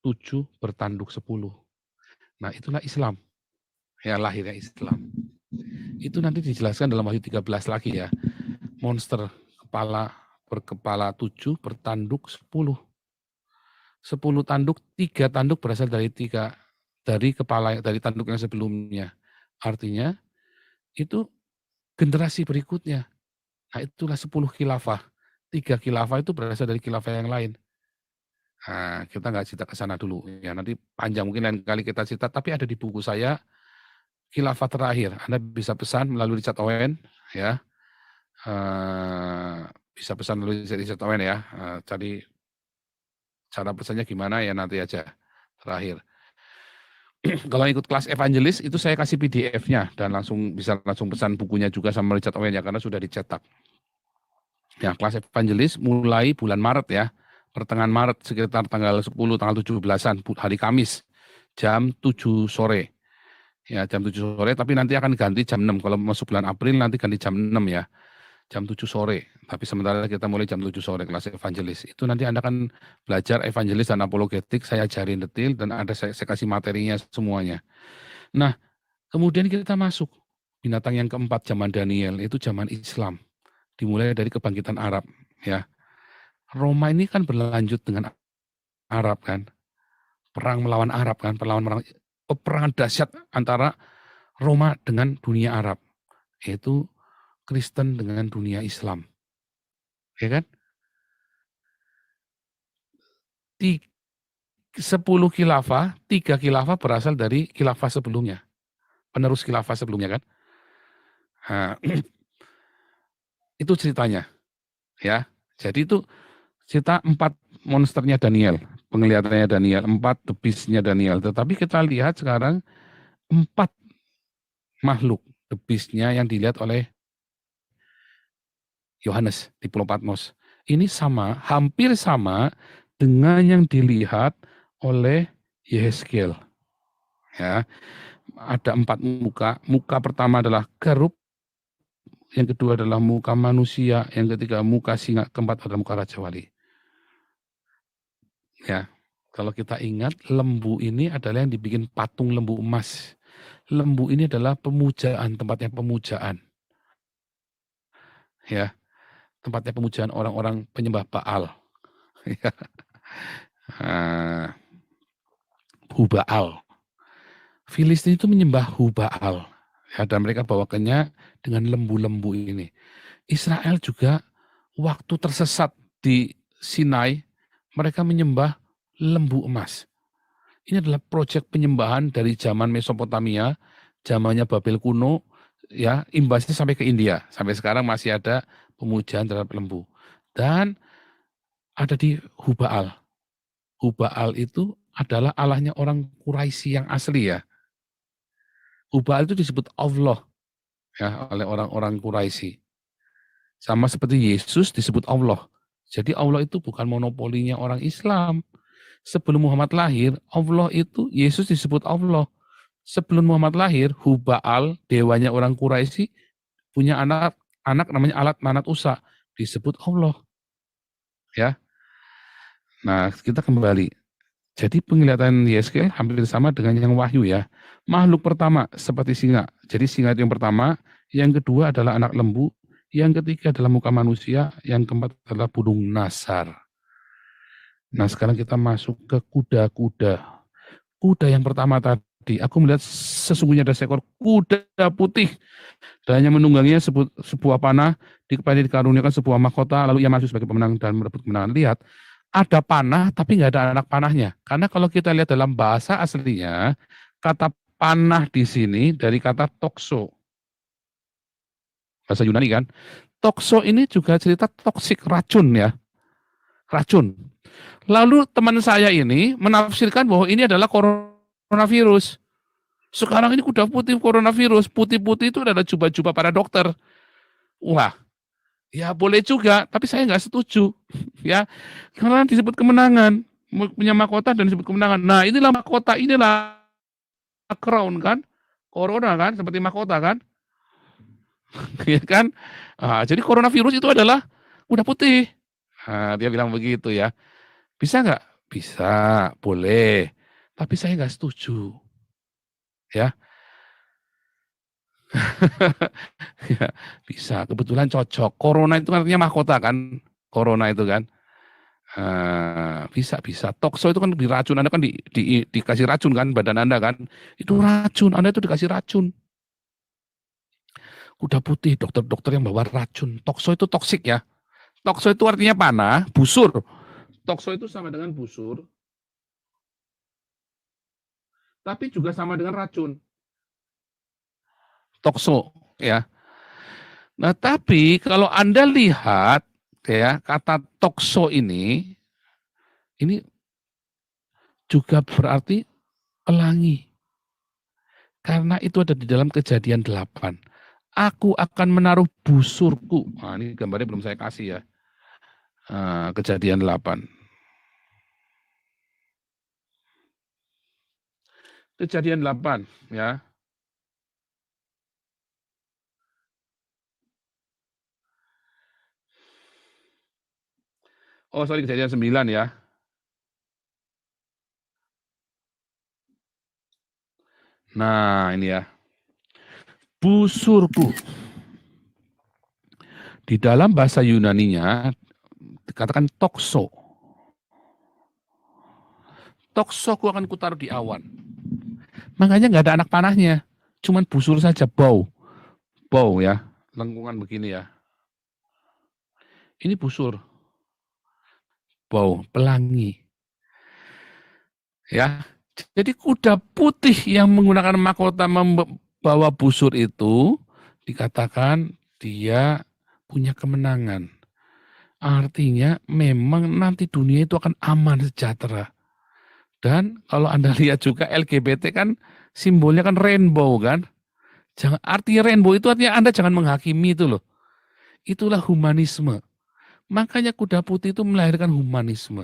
7, bertanduk 10. Nah, itulah Islam. Ya, lahirnya Islam. Itu nanti dijelaskan dalam Wahyu 13 lagi ya. Monster berkepala 7, bertanduk 10. 10 tanduk, 3 tanduk berasal dari dari tanduk yang sebelumnya. Artinya itu generasi berikutnya. Nah, itulah 10 khilafah. 3 khilafah itu berasal dari khilafah yang lain. Nah, kita nggak cerita ke sana dulu ya, nanti panjang mungkin lain kali kita cerita, tapi ada di buku saya khilafah terakhir. Anda bisa pesan melalui Richard Owen ya. Bisa pesan melalui Richard Owen ya. Cari cara pesannya gimana ya nanti aja terakhir. Kalau ikut kelas evangelis itu saya kasih PDF-nya dan bisa langsung pesan bukunya juga sama Richard Owen ya, karena sudah dicetak. Ya, kelas evangelis mulai bulan Maret ya, pertengahan Maret sekitar tanggal 10, tanggal 17-an, hari Kamis, jam 7 sore. Ya, jam 7 sore, tapi nanti akan ganti jam 6. Kalau masuk bulan April nanti ganti jam 6 ya, jam 7 sore. Tapi sementara kita mulai jam 7 sore kelas evangelis. Itu nanti Anda akan belajar evangelis dan apologetik, saya ajarin detail dan saya kasih materinya semuanya. Nah, kemudian kita masuk binatang yang keempat, zaman Daniel, itu zaman Islam. Dimulai dari kebangkitan Arab ya. Roma ini kan berlanjut dengan Arab kan. Perang melawan Arab kan, peperangan dahsyat antara Roma dengan dunia Arab. Yaitu Kristen dengan dunia Islam. Ya kan? 10 khilafah, 3 khilafah berasal dari khilafah sebelumnya. Penerus khilafah sebelumnya kan. Nah, itu ceritanya ya. Jadi itu cerita 4 monsternya Daniel, penglihatannya Daniel, 4 the beast-nya Daniel. Tetapi kita lihat sekarang 4 makhluk the beast-nya yang dilihat oleh Yohanes di Pulau Patmos. Ini hampir sama dengan yang dilihat oleh Yehezkiel. Ya, ada 4 muka. Muka pertama adalah kerub, yang kedua adalah muka manusia, yang ketiga muka singa, keempat adalah muka Raja Wali. Ya, kalau kita ingat, lembu ini adalah yang dibikin patung lembu emas. Lembu ini adalah pemujaan, tempatnya pemujaan. Ya, tempatnya pemujaan orang-orang penyembah Baal. Ya. Hubaal. Filistin itu menyembah Hubaal. Ya, dan mereka bawakannya dengan lembu-lembu ini. Israel juga waktu tersesat di Sinai, mereka menyembah lembu emas. Ini adalah proyek penyembahan dari zaman Mesopotamia, zamannya Babel kuno, ya, imbasnya sampai ke India. Sampai sekarang masih ada pemujaan terhadap lembu. Dan ada di Hubaal. Hubaal itu adalah allahnya orang Quraisy yang asli ya. Hubaal itu disebut Allah ya oleh orang-orang Quraisy. Sama seperti Yesus disebut Allah. Jadi Allah itu bukan monopolinya orang Islam. Sebelum Muhammad lahir, Allah itu, Yesus disebut Allah. Sebelum Muhammad lahir, Hubaal, dewanya orang Quraisy, punya anak namanya Alat Manat Usa, disebut Allah. Ya. Nah, kita kembali. Jadi penglihatan Yeskel hampir sama dengan yang Wahyu ya. Makhluk pertama seperti singa. Jadi singa itu yang pertama, yang kedua adalah anak lembu, yang ketiga adalah muka manusia, yang keempat adalah burung nasar. Nah, sekarang kita masuk ke kuda-kuda. Kuda yang pertama tadi, aku melihat sesungguhnya ada seekor kuda putih dan yang menungganginya sebuah panah, dikaruniakan sebuah mahkota, lalu ia masuk sebagai pemenang dan merebut kemenangan. Lihat, ada panah tapi nggak ada anak panahnya. Karena kalau kita lihat dalam bahasa aslinya, kata panah di sini dari kata tokso. Bahasa Yunani kan. Tokso ini juga cerita toksik, racun ya. Racun. Lalu teman saya ini menafsirkan bahwa ini adalah coronavirus. Sekarang ini kuda putih coronavirus. Putih-putih itu adalah jubah-jubah para dokter. Wah, Ya boleh juga, tapi saya nggak setuju, ya. Karena disebut kemenangan, punya mahkota dan disebut kemenangan. Nah, inilah mahkota, inilah crown kan, corona kan, seperti mahkota kan, ya kan. Jadi coronavirus itu adalah kuda putih. Dia bilang begitu ya. Bisa nggak? Bisa, boleh. Tapi saya nggak setuju, ya. Ya, bisa, kebetulan cocok. Corona itu artinya mahkota kan, corona itu kan. Bisa bisa. Tokso itu kan diracun, Anda kan dikasih racun kan badan Anda kan. Itu racun, Anda itu dikasih racun. Kuda putih, dokter-dokter yang bawa racun. Tokso itu toksik ya. Tokso itu artinya panah, busur. Tokso itu sama dengan busur, tapi juga sama dengan racun. Tokso ya. Nah, tapi kalau Anda lihat ya kata tokso ini juga berarti pelangi. Karena itu ada di dalam Kejadian 8. Aku akan menaruh busurku. Nah, ini gambarnya belum saya kasih ya. Kejadian 8. Kejadian 8 ya. Oh, sorry, Kejadian 9 ya. Nah, ini ya. Busurku. Di dalam bahasa Yunaninya dikatakan tokso. Toksoku akan kutaruh di awan. Makanya nggak ada anak panahnya. Cuman busur saja, bau. Bau ya. Lengkungan begini ya. Ini busur. Bau, pelangi. Ya. Jadi kuda putih yang menggunakan mahkota membawa busur itu dikatakan dia punya kemenangan. Artinya memang nanti dunia itu akan aman sejahtera. Dan kalau Anda lihat juga LGBT kan simbolnya kan rainbow kan. Jangan artinya rainbow itu artinya Anda jangan menghakimi itu loh. Itulah humanisme. Makanya kuda putih itu melahirkan humanisme.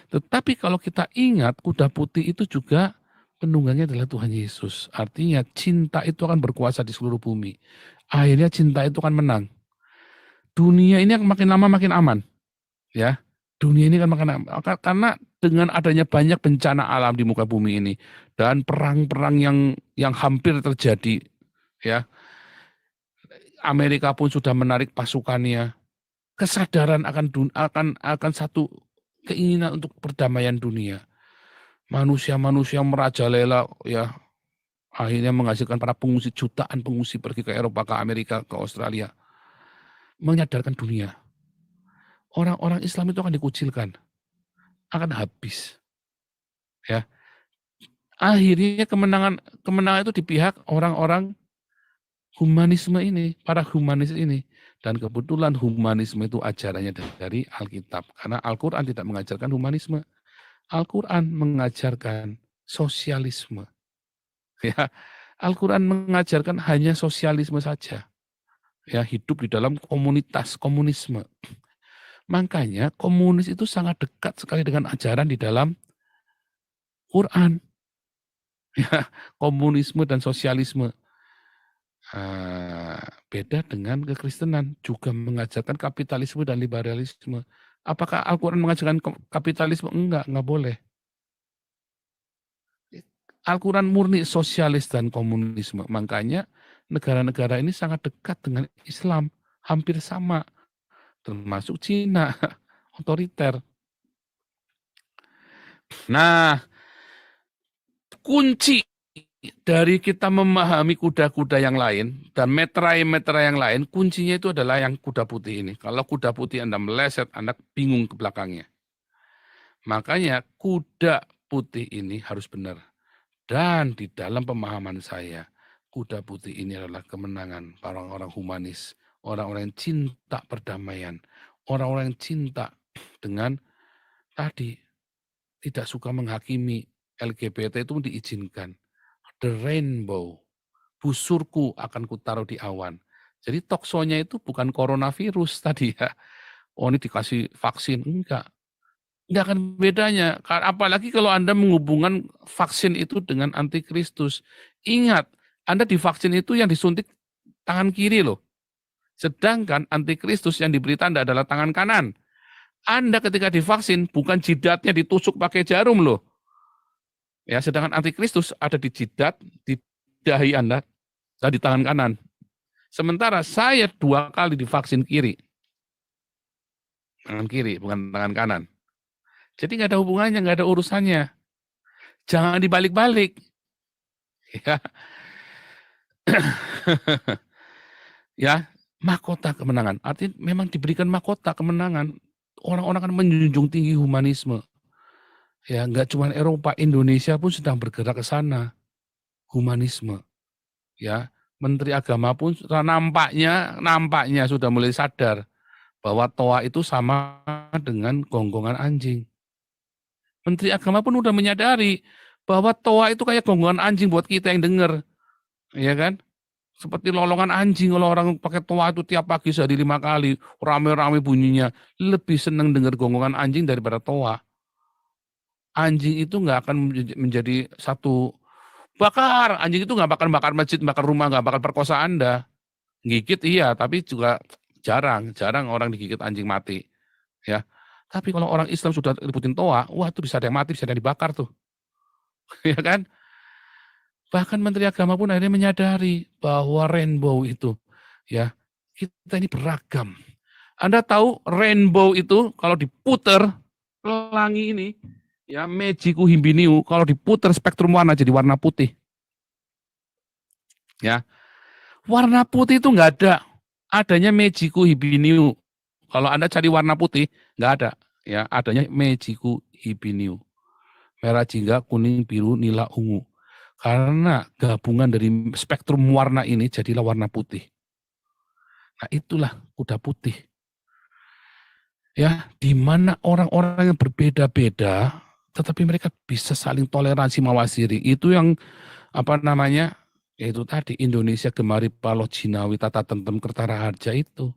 Tetapi kalau kita ingat kuda putih itu juga penunggangnya adalah Tuhan Yesus. Artinya cinta itu akan berkuasa di seluruh bumi. Akhirnya cinta itu akan menang. Dunia ini akan makin lama makin aman, ya. Dunia ini kan makin aman. Karena dengan adanya banyak bencana alam di muka bumi ini dan perang-perang yang hampir terjadi, ya. Amerika pun sudah menarik pasukannya. Kesadaran akan satu keinginan untuk perdamaian dunia. Manusia-manusia merajalela ya akhirnya menghasilkan para pengungsi, jutaan pengungsi pergi ke Eropa, ke Amerika, ke Australia. Menyadarkan dunia. Orang-orang Islam itu akan dikucilkan, akan habis. Ya. Akhirnya kemenangan itu di pihak orang-orang humanisme ini, para humanis ini. Dan kebetulan humanisme itu ajarannya dari Alkitab. Karena Al-Quran tidak mengajarkan humanisme. Al-Quran mengajarkan sosialisme. Ya, Al-Quran mengajarkan hanya sosialisme saja. Ya, hidup di dalam komunitas komunisme. Makanya komunis itu sangat dekat sekali dengan ajaran di dalam Quran. Ya, komunisme dan sosialisme. Beda dengan kekristenan, juga mengajarkan kapitalisme dan liberalisme. Apakah Al-Quran mengajarkan kapitalisme? Enggak boleh. Al-Quran murni sosialis dan komunisme. Makanya negara-negara ini sangat dekat dengan Islam. Hampir sama. Termasuk Cina. Otoriter. Nah, kunci dari kita memahami kuda-kuda yang lain dan meterai-meterai yang lain, kuncinya itu adalah yang kuda putih ini. Kalau kuda putih Anda meleset, Anda bingung ke belakangnya. Makanya kuda putih ini harus benar. Dan di dalam pemahaman saya, kuda putih ini adalah kemenangan para orang humanis, orang-orang yang cinta perdamaian, orang-orang yang cinta dengan tadi tidak suka menghakimi. LGBT itu diizinkan. The rainbow, busurku akan kutaruh di awan. Jadi toksonya itu bukan coronavirus tadi ya, oh ini dikasih vaksin, enggak akan bedanya. Apalagi kalau Anda menghubungkan vaksin itu dengan antikristus. Ingat, Anda divaksin itu yang disuntik tangan kiri loh. Sedangkan antikristus yang diberi tanda adalah tangan kanan. Anda ketika divaksin bukan jidatnya ditusuk pakai jarum loh. Ya, sedangkan antikristus ada di jidat, di dahi Anda, dan di tangan kanan. Sementara saya 2 kali divaksin kiri. Tangan kiri, bukan tangan kanan. Jadi nggak ada hubungannya, nggak ada urusannya. Jangan dibalik-balik. Ya. Ya, mahkota kemenangan. Artinya memang diberikan mahkota kemenangan. Orang-orang kan menjunjung tinggi humanisme. Ya, nggak cuma Eropa, Indonesia pun sedang bergerak ke sana. Humanisme. Ya, Menteri Agama pun nampaknya sudah mulai sadar bahwa toa itu sama dengan gonggongan anjing. Menteri Agama pun udah menyadari bahwa toa itu kayak gonggongan anjing buat kita yang dengar. Ya kan? Seperti lolongan anjing, kalau orang pakai toa itu tiap pagi sehari 5 kali, rame-rame bunyinya. Lebih senang dengar gonggongan anjing daripada toa. Anjing itu nggak akan menjadi satu bakar. Anjing itu nggak bakal bakar masjid, bakar rumah, nggak bakal perkosa Anda. Gigit iya, tapi juga jarang orang digigit anjing mati. Ya, tapi kalau orang Islam sudah ributin toa, wah itu bisa ada yang mati, bisa ada yang dibakar tuh. Ya kan? Bahkan Menteri Agama pun akhirnya menyadari bahwa rainbow itu, ya, kita ini beragam. Anda tahu rainbow itu kalau diputer pelangi ini, ya, Magicu Hibineum, kalau diputer spektrum warna jadi warna putih. Ya, warna putih itu nggak ada. Adanya Magicu Hibineum. Kalau Anda cari warna putih, nggak ada. Ya, adanya Magicu Hibineum. Merah jingga, kuning, biru, nila, ungu. Karena gabungan dari spektrum warna ini jadilah warna putih. Nah, itulah kuda putih. Ya, di mana orang-orang yang berbeda-beda, tetapi mereka bisa saling toleransi mawas diri. Itu yang apa namanya? Yaitu tadi Indonesia Gemari Paloh Jinawi Tata Tentrem Kertara Harja itu.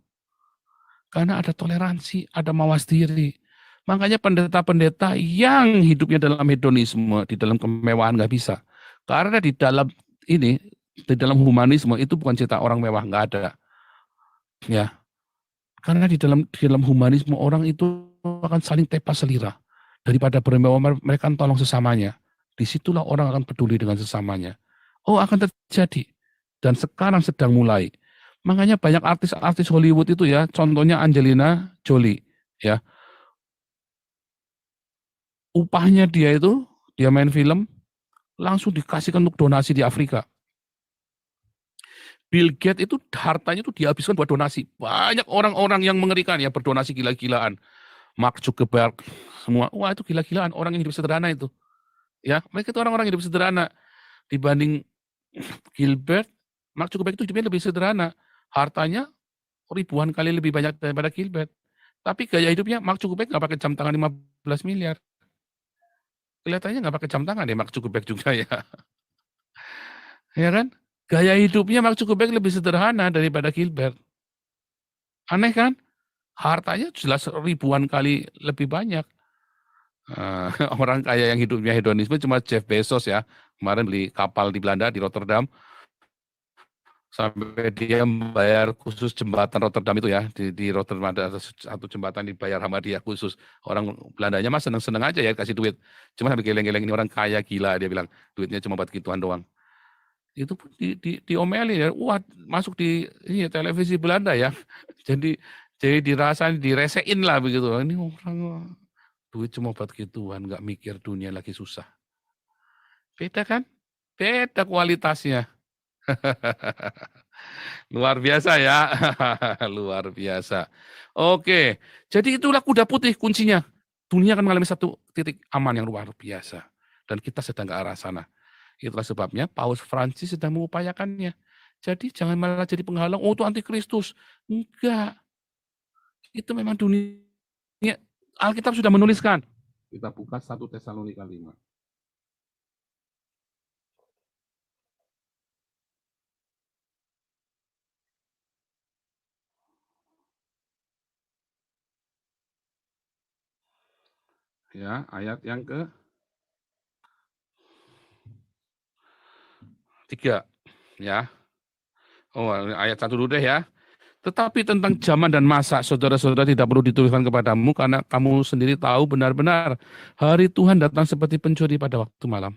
Karena ada toleransi, ada mawas diri. Makanya pendeta-pendeta yang hidupnya dalam hedonisme, di dalam kemewahan nggak bisa. Karena di dalam ini, di dalam humanisme itu bukan cerita orang mewah, nggak ada. Ya, karena di dalam humanisme orang itu akan saling tepas selira. Daripada bermewah mereka akan tolong sesamanya. Disitulah orang akan peduli dengan sesamanya. Oh, akan terjadi. Dan sekarang sedang mulai. Makanya banyak artis-artis Hollywood itu ya, contohnya Angelina Jolie, ya. Upahnya dia main film, langsung dikasihkan untuk donasi di Afrika. Bill Gates itu hartanya itu dihabiskan buat donasi. Banyak orang-orang yang mengerikan ya berdonasi gila-gilaan. Mark Zuckerberg, semua. Wah, itu gila-gilaan orang yang hidup sederhana itu. Ya, mereka itu orang-orang yang hidup sederhana. Dibanding Gilbert, Mark Zuckerberg itu hidupnya lebih sederhana. Hartanya ribuan kali lebih banyak daripada Gilbert. Tapi gaya hidupnya Mark Zuckerberg nggak pakai jam tangan 15 miliar. Kelihatannya nggak pakai jam tangan ya Mark Zuckerberg juga ya. Ya kan? Gaya hidupnya Mark Zuckerberg lebih sederhana daripada Gilbert. Aneh kan? Hartanya jelas ribuan kali lebih banyak. Orang kaya yang hidupnya hedonisme cuma Jeff Bezos ya. Kemarin beli kapal di Belanda, di Rotterdam. Sampai dia membayar khusus jembatan Rotterdam itu ya. Di Rotterdam ada satu jembatan dibayar sama dia khusus. Orang Belandanya mah seneng-seneng aja ya kasih duit. Cuma sampai geleng-geleng ini orang kaya gila dia bilang. Duitnya cuma buat gituan doang. Itu pun diomelin ya. Wah, masuk di ini televisi Belanda ya. Jadi dirasain, diresein lah begitu. Ini orang duit cuma buat gituan, nggak mikir dunia lagi susah. Beda kan? Beda kualitasnya. Luar biasa ya. Luar biasa. Oke, jadi itulah kuda putih kuncinya. Dunia akan mengalami satu titik aman yang luar biasa. Dan kita sedang ke arah sana. Itulah sebabnya Paus Francis sedang mengupayakannya. Jadi jangan malah jadi penghalang, oh itu antikristus. Enggak, itu memang dunia. Alkitab sudah menuliskan. Kita buka 1 Tesalonika 5. Ya, ayat yang ke 3 ya. Oh, ayat 1 dulu deh ya. Tetapi tentang zaman dan masa, saudara-saudara tidak perlu dituliskan kepadamu, karena kamu sendiri tahu benar-benar hari Tuhan datang seperti pencuri pada waktu malam.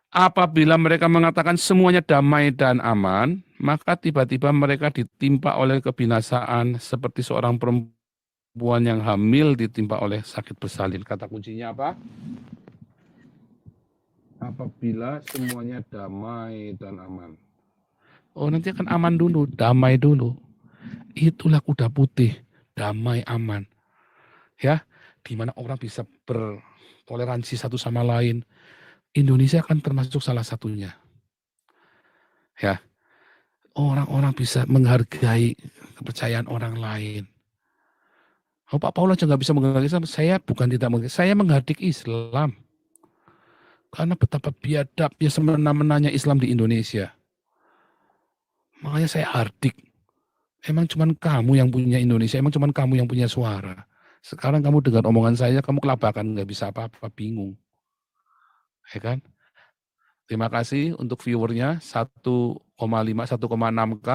Apabila mereka mengatakan semuanya damai dan aman, maka tiba-tiba mereka ditimpa oleh kebinasaan seperti seorang perempuan yang hamil ditimpa oleh sakit bersalin. Kata kuncinya apa? Apabila semuanya damai dan aman. Oh, nanti akan aman dulu, damai dulu. Itulah kuda putih, damai aman. Ya, di mana orang bisa bertoleransi satu sama lain. Indonesia akan termasuk salah satunya. Ya, orang-orang bisa menghargai kepercayaan orang lain. Oh, Pak Paulus juga bisa menghargai Islam. Saya bukan tidak menghargai, saya menghardik Islam. Karena betapa biadabnya semena-menanya Islam di Indonesia. Makanya saya hardik. Emang cuman kamu yang punya Indonesia, emang cuman kamu yang punya suara. Sekarang kamu dengar omongan saya, kamu kelabakan, nggak bisa apa-apa, bingung. Ya kan? Terima kasih untuk viewernya 1,5, 1,6K.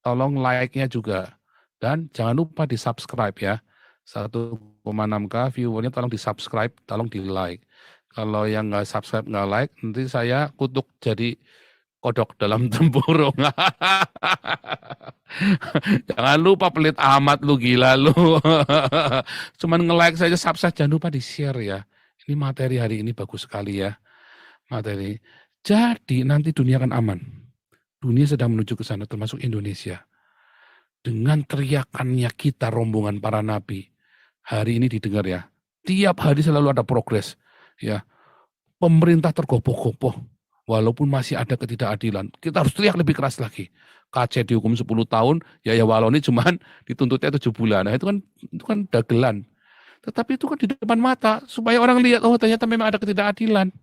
Tolong like-nya juga. Dan jangan lupa di subscribe ya. 1,6K viewernya tolong di subscribe, tolong di like. Kalau yang nggak subscribe, nggak like, nanti saya kutuk jadi kodok dalam tempurung. Jangan lupa, pelit amat lu, gila lu. Cuman nge-like saja, subscribe, jangan lupa di-share ya. Ini materi hari ini bagus sekali ya. Materi. Jadi nanti dunia akan aman. Dunia sedang menuju ke sana, termasuk Indonesia. Dengan teriakannya kita, rombongan para nabi. Hari ini didengar ya. Tiap hari selalu ada progres. Ya, pemerintah tergopoh-gopoh. Walaupun masih ada ketidakadilan, kita harus teriak lebih keras lagi. KC dihukum 10 tahun, ya Waloni cuman dituntutnya 7 bulan. Nah, itu kan dagelan. Tetapi itu kan di depan mata, supaya orang lihat, oh ternyata memang ada ketidakadilan.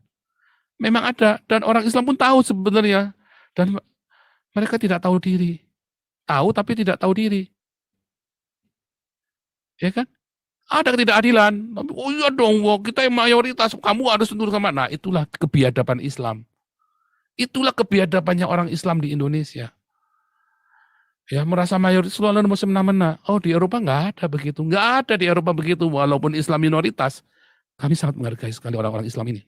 Memang ada, dan orang Islam pun tahu sebenarnya. Dan mereka tidak tahu diri. Tahu tapi tidak tahu diri. Ya kan? Ada ketidakadilan. Oh iya dong, kita yang mayoritas, kamu harus tunduk sama. Nah, itulah kebiadaban Islam. Itulah kebiadabannya orang Islam di Indonesia. Ya, merasa mayoritas lalu muslim semena-mena. Oh, di Eropa nggak ada begitu. Nggak ada di Eropa begitu, walaupun Islam minoritas. Kami sangat menghargai sekali orang-orang Islam ini.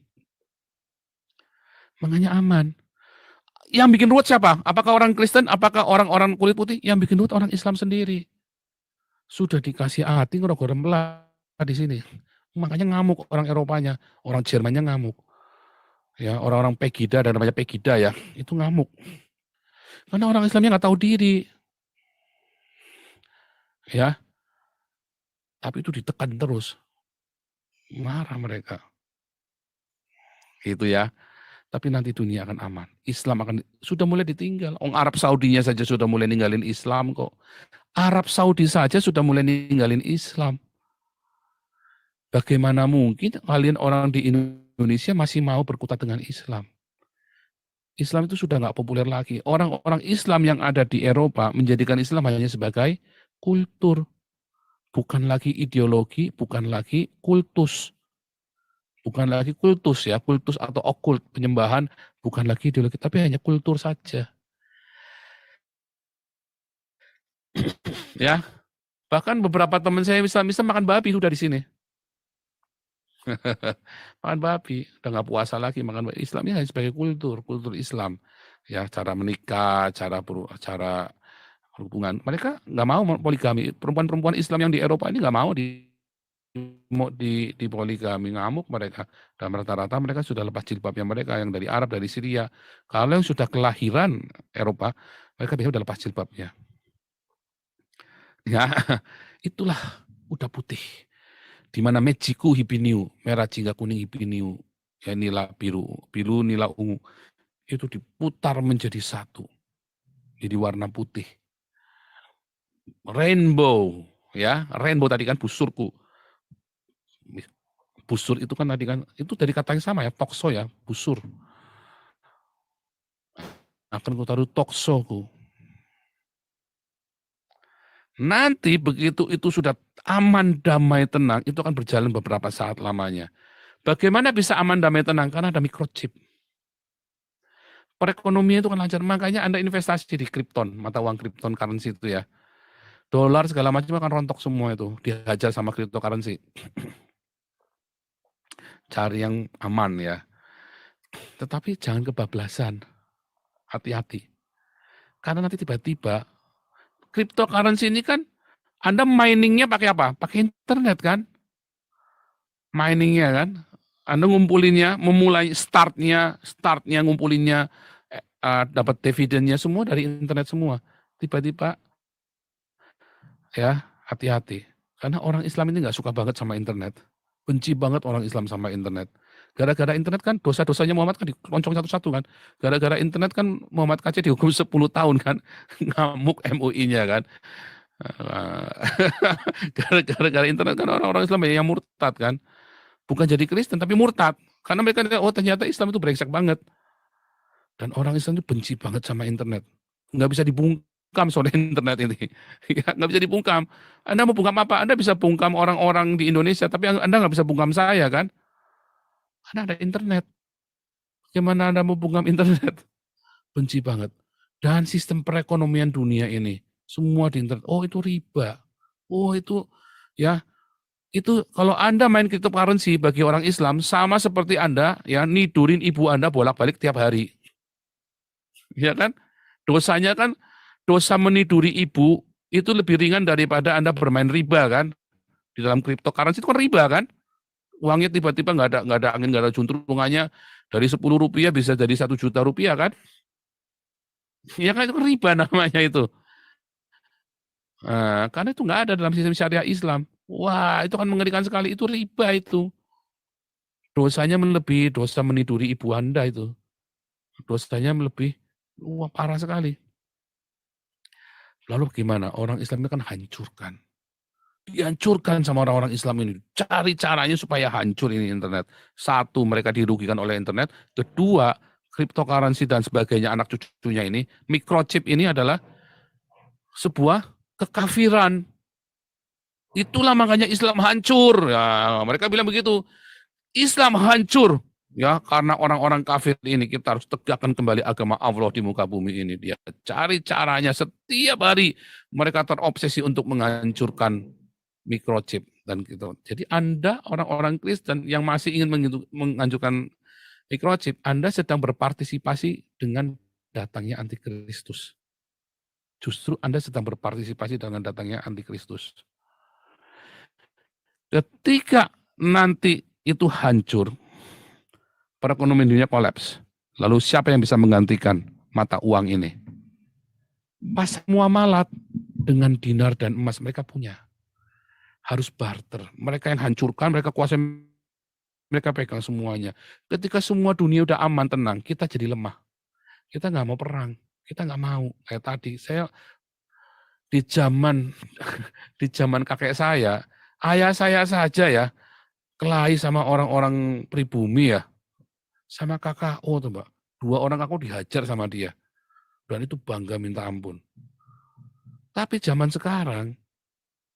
Makanya aman. Yang bikin ruwet siapa? Apakah orang Kristen? Apakah orang-orang kulit putih? Yang bikin ruwet orang Islam sendiri. Sudah dikasih hati ngerogor rembelah di sini. Makanya ngamuk orang Eropanya, orang Jermannya ngamuk. Ya, orang-orang Pegida dan namanya Pegida ya, itu ngamuk. Karena orang Islamnya nggak tahu diri. Ya, tapi itu ditekan terus. Marah mereka. Gitu ya. Tapi nanti dunia akan aman. Islam akan sudah mulai ditinggal. Orang Arab Saudinya saja sudah mulai ninggalin Islam kok. Arab Saudi saja sudah mulai ninggalin Islam. Bagaimana mungkin kalian orang di Indonesia masih mau berkutat dengan Islam? Islam itu sudah nggak populer lagi. Orang-orang Islam yang ada di Eropa menjadikan Islam hanya sebagai kultur. Bukan lagi ideologi, bukan lagi kultus. Bukan lagi kultus ya, kultus atau okult, penyembahan, bukan lagi ideologi, tapi hanya kultur saja. Ya, bahkan beberapa teman saya bisa makan babi sudah di sini. Makan babi, udah nggak puasa lagi makan babi. Islamnya hanya sebagai kultur Islam. Ya, cara menikah, cara hubungan. Mereka nggak mau poligami. Perempuan-perempuan Islam yang di Eropa ini nggak mau di poligami, ngamuk mereka. Dan rata-rata mereka sudah lepas jilbabnya, mereka yang dari Arab, dari Syria. Kalau yang sudah kelahiran Eropa, mereka biasanya sudah lepas jilbabnya. Ya, itulah kuda putih. Di mana mejiku hipiniu, merah jingga kuning hipiniu, ya nila biru, biru nila ungu, itu diputar menjadi satu, jadi warna putih. Rainbow, ya, rainbow tadi kan busurku. Busur itu kan tadi kan, itu dari kata yang sama ya, tokso ya, busur. Akan ku taruh toksoku. Nanti begitu itu sudah aman, damai, tenang, itu akan berjalan beberapa saat lamanya. Bagaimana bisa aman, damai, tenang? Karena ada microchip. Perekonomian itu kan lancar, makanya Anda investasi di Krypton, mata uang Krypton currency itu ya. Dolar segala macam akan rontok semua itu, dihajar sama cryptocurrency. Cari yang aman ya. Tetapi jangan kebablasan, hati-hati. Karena nanti tiba-tiba, cryptocurrency ini kan, Anda miningnya pakai apa? Pakai internet kan? Miningnya kan? Anda ngumpulinnya, memulai startnya ngumpulinnya, dapat dividennya semua dari internet semua. Tiba-tiba ya hati-hati. Karena orang Islam ini nggak suka banget sama internet. Benci banget orang Islam sama internet. Gara-gara internet kan dosa-dosanya Muhammad kan dikeroncong satu-satu kan. Gara-gara internet kan Muhammad KC dihukum 10 tahun kan. Ngamuk MUI-nya kan. Gara-gara internet kan orang-orang Islam yang murtad kan. Bukan jadi Kristen tapi murtad. Karena mereka oh ternyata Islam itu brengsek banget. Dan orang Islam itu benci banget sama internet. Nggak bisa dibungkam soal internet ini. Ya, nggak bisa dibungkam. Anda mau bungkam apa? Anda bisa bungkam orang-orang di Indonesia, tapi Anda nggak bisa bungkam saya kan? Karena ada internet. Gimana Anda mau bungkam internet? Benci banget. Dan sistem perekonomian dunia ini, semua di internet. Oh itu riba. Oh itu, ya itu kalau Anda main cryptocurrency bagi orang Islam, sama seperti Anda ya nidurin ibu Anda bolak-balik tiap hari. Ya kan? Dosanya kan, dosa meniduri ibu itu lebih ringan daripada Anda bermain riba kan. Di dalam cryptocurrency itu kan riba kan. Uangnya tiba-tiba nggak ada angin, nggak ada juntrungannya, dari 10 rupiah bisa jadi 1 juta rupiah kan. Ya kan itu kan riba namanya itu. Karena itu nggak ada dalam sistem syariah Islam. Wah itu kan mengerikan sekali, itu riba itu. Dosanya melebihi dosa meniduri ibu Anda itu. Dosanya melebihi, wah parah sekali. Lalu bagaimana? Orang Islam itu kan hancurkan. Dihancurkan sama orang-orang Islam ini. Cari caranya supaya hancur ini internet. Satu, mereka dirugikan oleh internet. Kedua, cryptocurrency dan sebagainya, anak cucunya ini, microchip ini adalah sebuah kekafiran. Itulah makanya Islam hancur. Ya, mereka bilang begitu. Islam hancur. Ya, karena orang-orang kafir ini kita harus tegakkan kembali agama Allah di muka bumi ini. Dia cari caranya setiap hari mereka terobsesi untuk menghancurkan microchip dan gitu. Jadi Anda orang-orang Kristen yang masih ingin menghancurkan microchip, Anda sedang berpartisipasi dengan datangnya antikristus. Justru Anda sedang berpartisipasi dengan datangnya antikristus. Ketika nanti itu hancur, perekonomian dunia kolaps. Lalu siapa yang bisa menggantikan mata uang ini? Pas muamalat dengan dinar dan emas mereka punya. Harus barter. Mereka yang hancurkan, mereka kuasai, mereka pegang semuanya. Ketika semua dunia udah aman, tenang, kita jadi lemah. Kita nggak mau perang. Kita nggak mau. Kayak tadi, saya di zaman di zaman kakek saya, ayah saya saja ya, kelahi sama orang-orang pribumi ya, sama KKO tuh Mbak. 2 orang aku dihajar sama dia. Dan itu bangga minta ampun. Tapi zaman sekarang,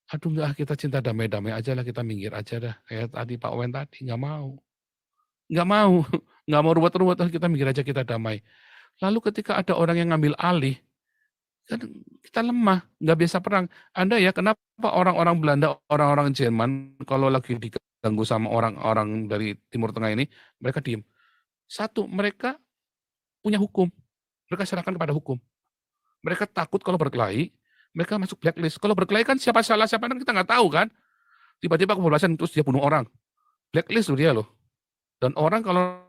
aduh enggak, kita cinta damai-damai aja lah, kita minggir aja dah. Kayak tadi Pak Wen tadi, nggak mau. Nggak mau, nggak mau ruwet-ruwet, kita minggir aja, kita damai. Lalu ketika ada orang yang ngambil alih, kan kita lemah, nggak biasa perang. Anda ya, kenapa orang-orang Belanda, orang-orang Jerman, kalau lagi diganggu sama orang-orang dari Timur Tengah ini, mereka diem. Satu, mereka punya hukum. Mereka serahkan kepada hukum. Mereka takut kalau berkelahi, mereka masuk blacklist. Kalau berkelahi kan siapa salah, siapa kan kita nggak tahu kan. Tiba-tiba kebablasan, terus dia bunuh orang. Blacklist tuh dia loh. Dan orang kalau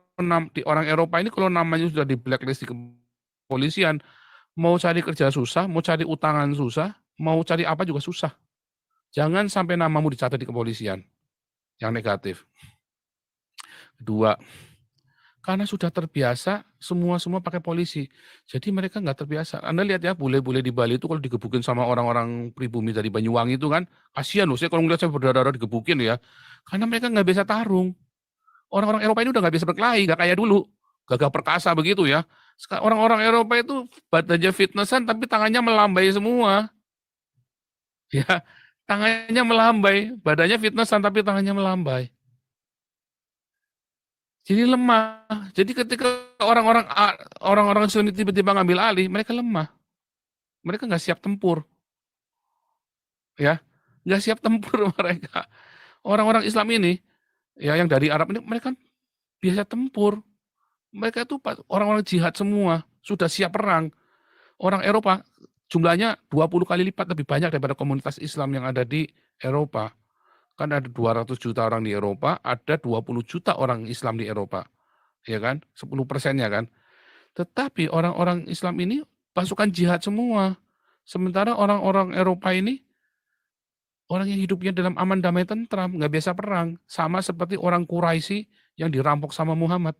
di orang Eropa ini kalau namanya sudah di blacklist di kepolisian, mau cari kerja susah, mau cari utangan susah, mau cari apa juga susah. Jangan sampai namamu dicatat di kepolisian yang negatif. Kedua, karena sudah terbiasa semua pakai polisi. Jadi mereka nggak terbiasa. Anda lihat ya, bule-bule di Bali itu kalau digebukin sama orang-orang pribumi dari Banyuwangi itu kan, kasihan loh. Saya kalau ngeliat saya berdarah-darah digebukin ya. Karena mereka nggak biasa tarung. Orang-orang Eropa ini udah nggak bisa berkelahi, nggak kayak dulu. Gagah perkasa begitu ya. Orang-orang Eropa itu badannya fitnessan tapi tangannya melambai semua. Ya, tangannya melambai, badannya fitnessan tapi tangannya melambai. Jadi lemah. Jadi ketika orang-orang Islam tiba-tiba ngambil alih, mereka lemah. Mereka nggak siap tempur, ya, nggak siap tempur mereka. Orang-orang Islam ini, ya yang dari Arab ini, mereka kan biasa tempur. Mereka itu orang-orang jihad semua, sudah siap perang. Orang Eropa jumlahnya 20 kali lipat lebih banyak daripada komunitas Islam yang ada di Eropa. Kan ada 200 juta orang di Eropa, ada 20 juta orang Islam di Eropa, ya kan? 10%-nya kan. Tetapi orang-orang Islam ini pasukan jihad semua. Sementara orang-orang Eropa ini orang yang hidupnya dalam aman damai tentram, nggak biasa perang, sama seperti orang Quraisy yang dirampok sama Muhammad.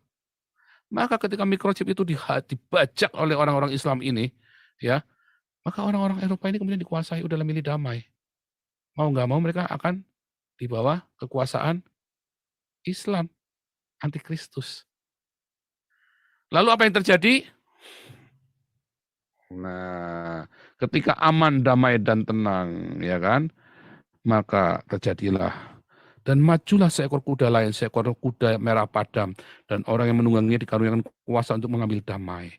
Maka ketika microchip itu dibajak oleh orang-orang Islam ini, ya, maka orang-orang Eropa ini kemudian dikuasai udah milih damai. Mau nggak mau mereka akan di bawah kekuasaan Islam, antikristus. Lalu apa yang terjadi? Nah, ketika aman, damai, dan tenang, ya kan, maka terjadilah dan majulah seekor kuda lain, seekor kuda merah padam, dan orang yang menungganginya dikaruniakan kuasa untuk mengambil damai.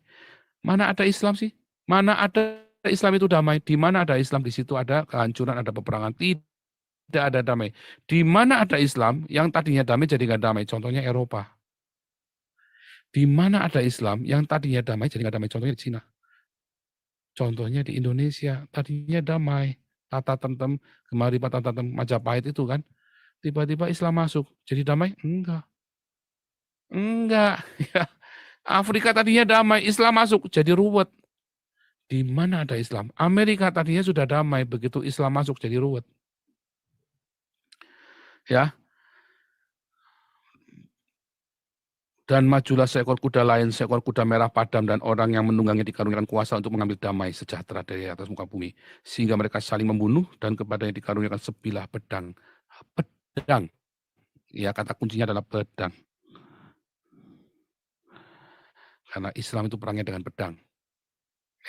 Mana ada Islam sih? Mana ada Islam itu damai? Di mana ada Islam, di situ ada kehancuran, ada peperangan. Tidak ada damai. Di mana ada Islam, yang tadinya damai jadi nggak damai. Contohnya Eropa. Di mana ada Islam, yang tadinya damai jadi nggak damai. Contohnya di Cina. Contohnya di Indonesia, tadinya damai, tata tertib, kemari tata tertib Majapahit itu kan, tiba-tiba Islam masuk, jadi damai? Enggak. Ya. Afrika tadinya damai, Islam masuk, jadi ruwet. Di mana ada Islam? Amerika tadinya sudah damai, begitu Islam masuk, jadi ruwet. Ya. Dan majulah seekor kuda lain, seekor kuda merah padam, dan orang yang menunggangi dikaruniakan kuasa untuk mengambil damai sejahtera dari atas muka bumi. Sehingga mereka saling membunuh, dan kepadanya dikaruniakan sebilah pedang. Pedang. Ya, kata kuncinya adalah pedang. Karena Islam itu perangnya dengan pedang.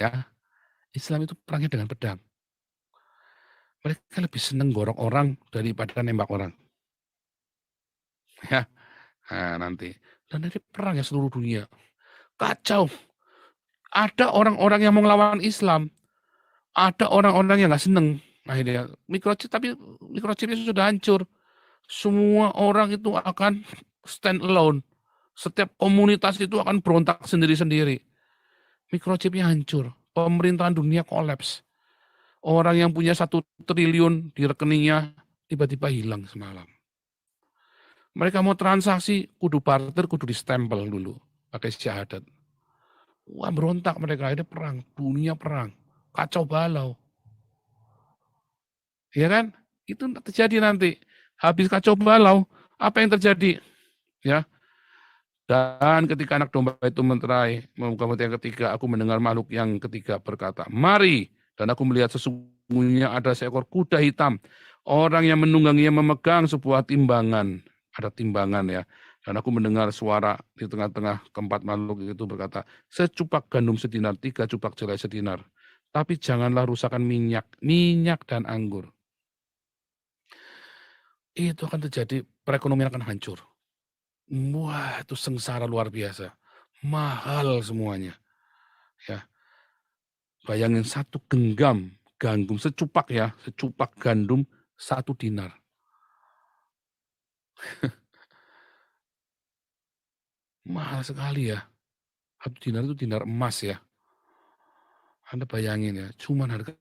Ya, Islam itu perangnya dengan pedang. Mereka lebih senang gorok orang daripada nembak orang. Ya, nah, nanti. Dan ini perang ya seluruh dunia. Kacau. Ada orang-orang yang mau melawan Islam. Ada orang-orang yang nggak seneng. Akhirnya microchip, tapi microchipnya sudah hancur. Semua orang itu akan stand alone. Setiap komunitas itu akan berontak sendiri-sendiri. Microchipnya hancur. Pemerintahan dunia kolaps. Orang yang punya 1 triliun di rekeningnya tiba-tiba hilang semalam. Mereka mau transaksi, kudu barter, kudu distempel dulu pakai syahadat. Wah, berontak mereka, ini perang, dunia perang, kacau balau. Ya kan? Itu terjadi nanti. Habis kacau balau, apa yang terjadi? Ya. Dan ketika anak domba itu menterai, membuka yang ketiga, aku mendengar makhluk yang ketiga berkata, mari. Dan aku melihat sesungguhnya ada seekor kuda hitam. Orang yang menungganginya memegang sebuah timbangan. Ada timbangan ya. Dan aku mendengar suara di tengah-tengah keempat makhluk itu berkata, secupak gandum sedinar, 3 cupak jelai sedinar. Tapi janganlah rusakkan minyak dan anggur. Itu akan terjadi, perekonomian akan hancur. Wah, itu sengsara luar biasa. Mahal semuanya. Ya. Bayangin 1 gandum secupak ya, secupak gandum 1 dinar. Mahal sekali ya. 1 dinar itu dinar emas ya. Anda bayangin ya, cuman harga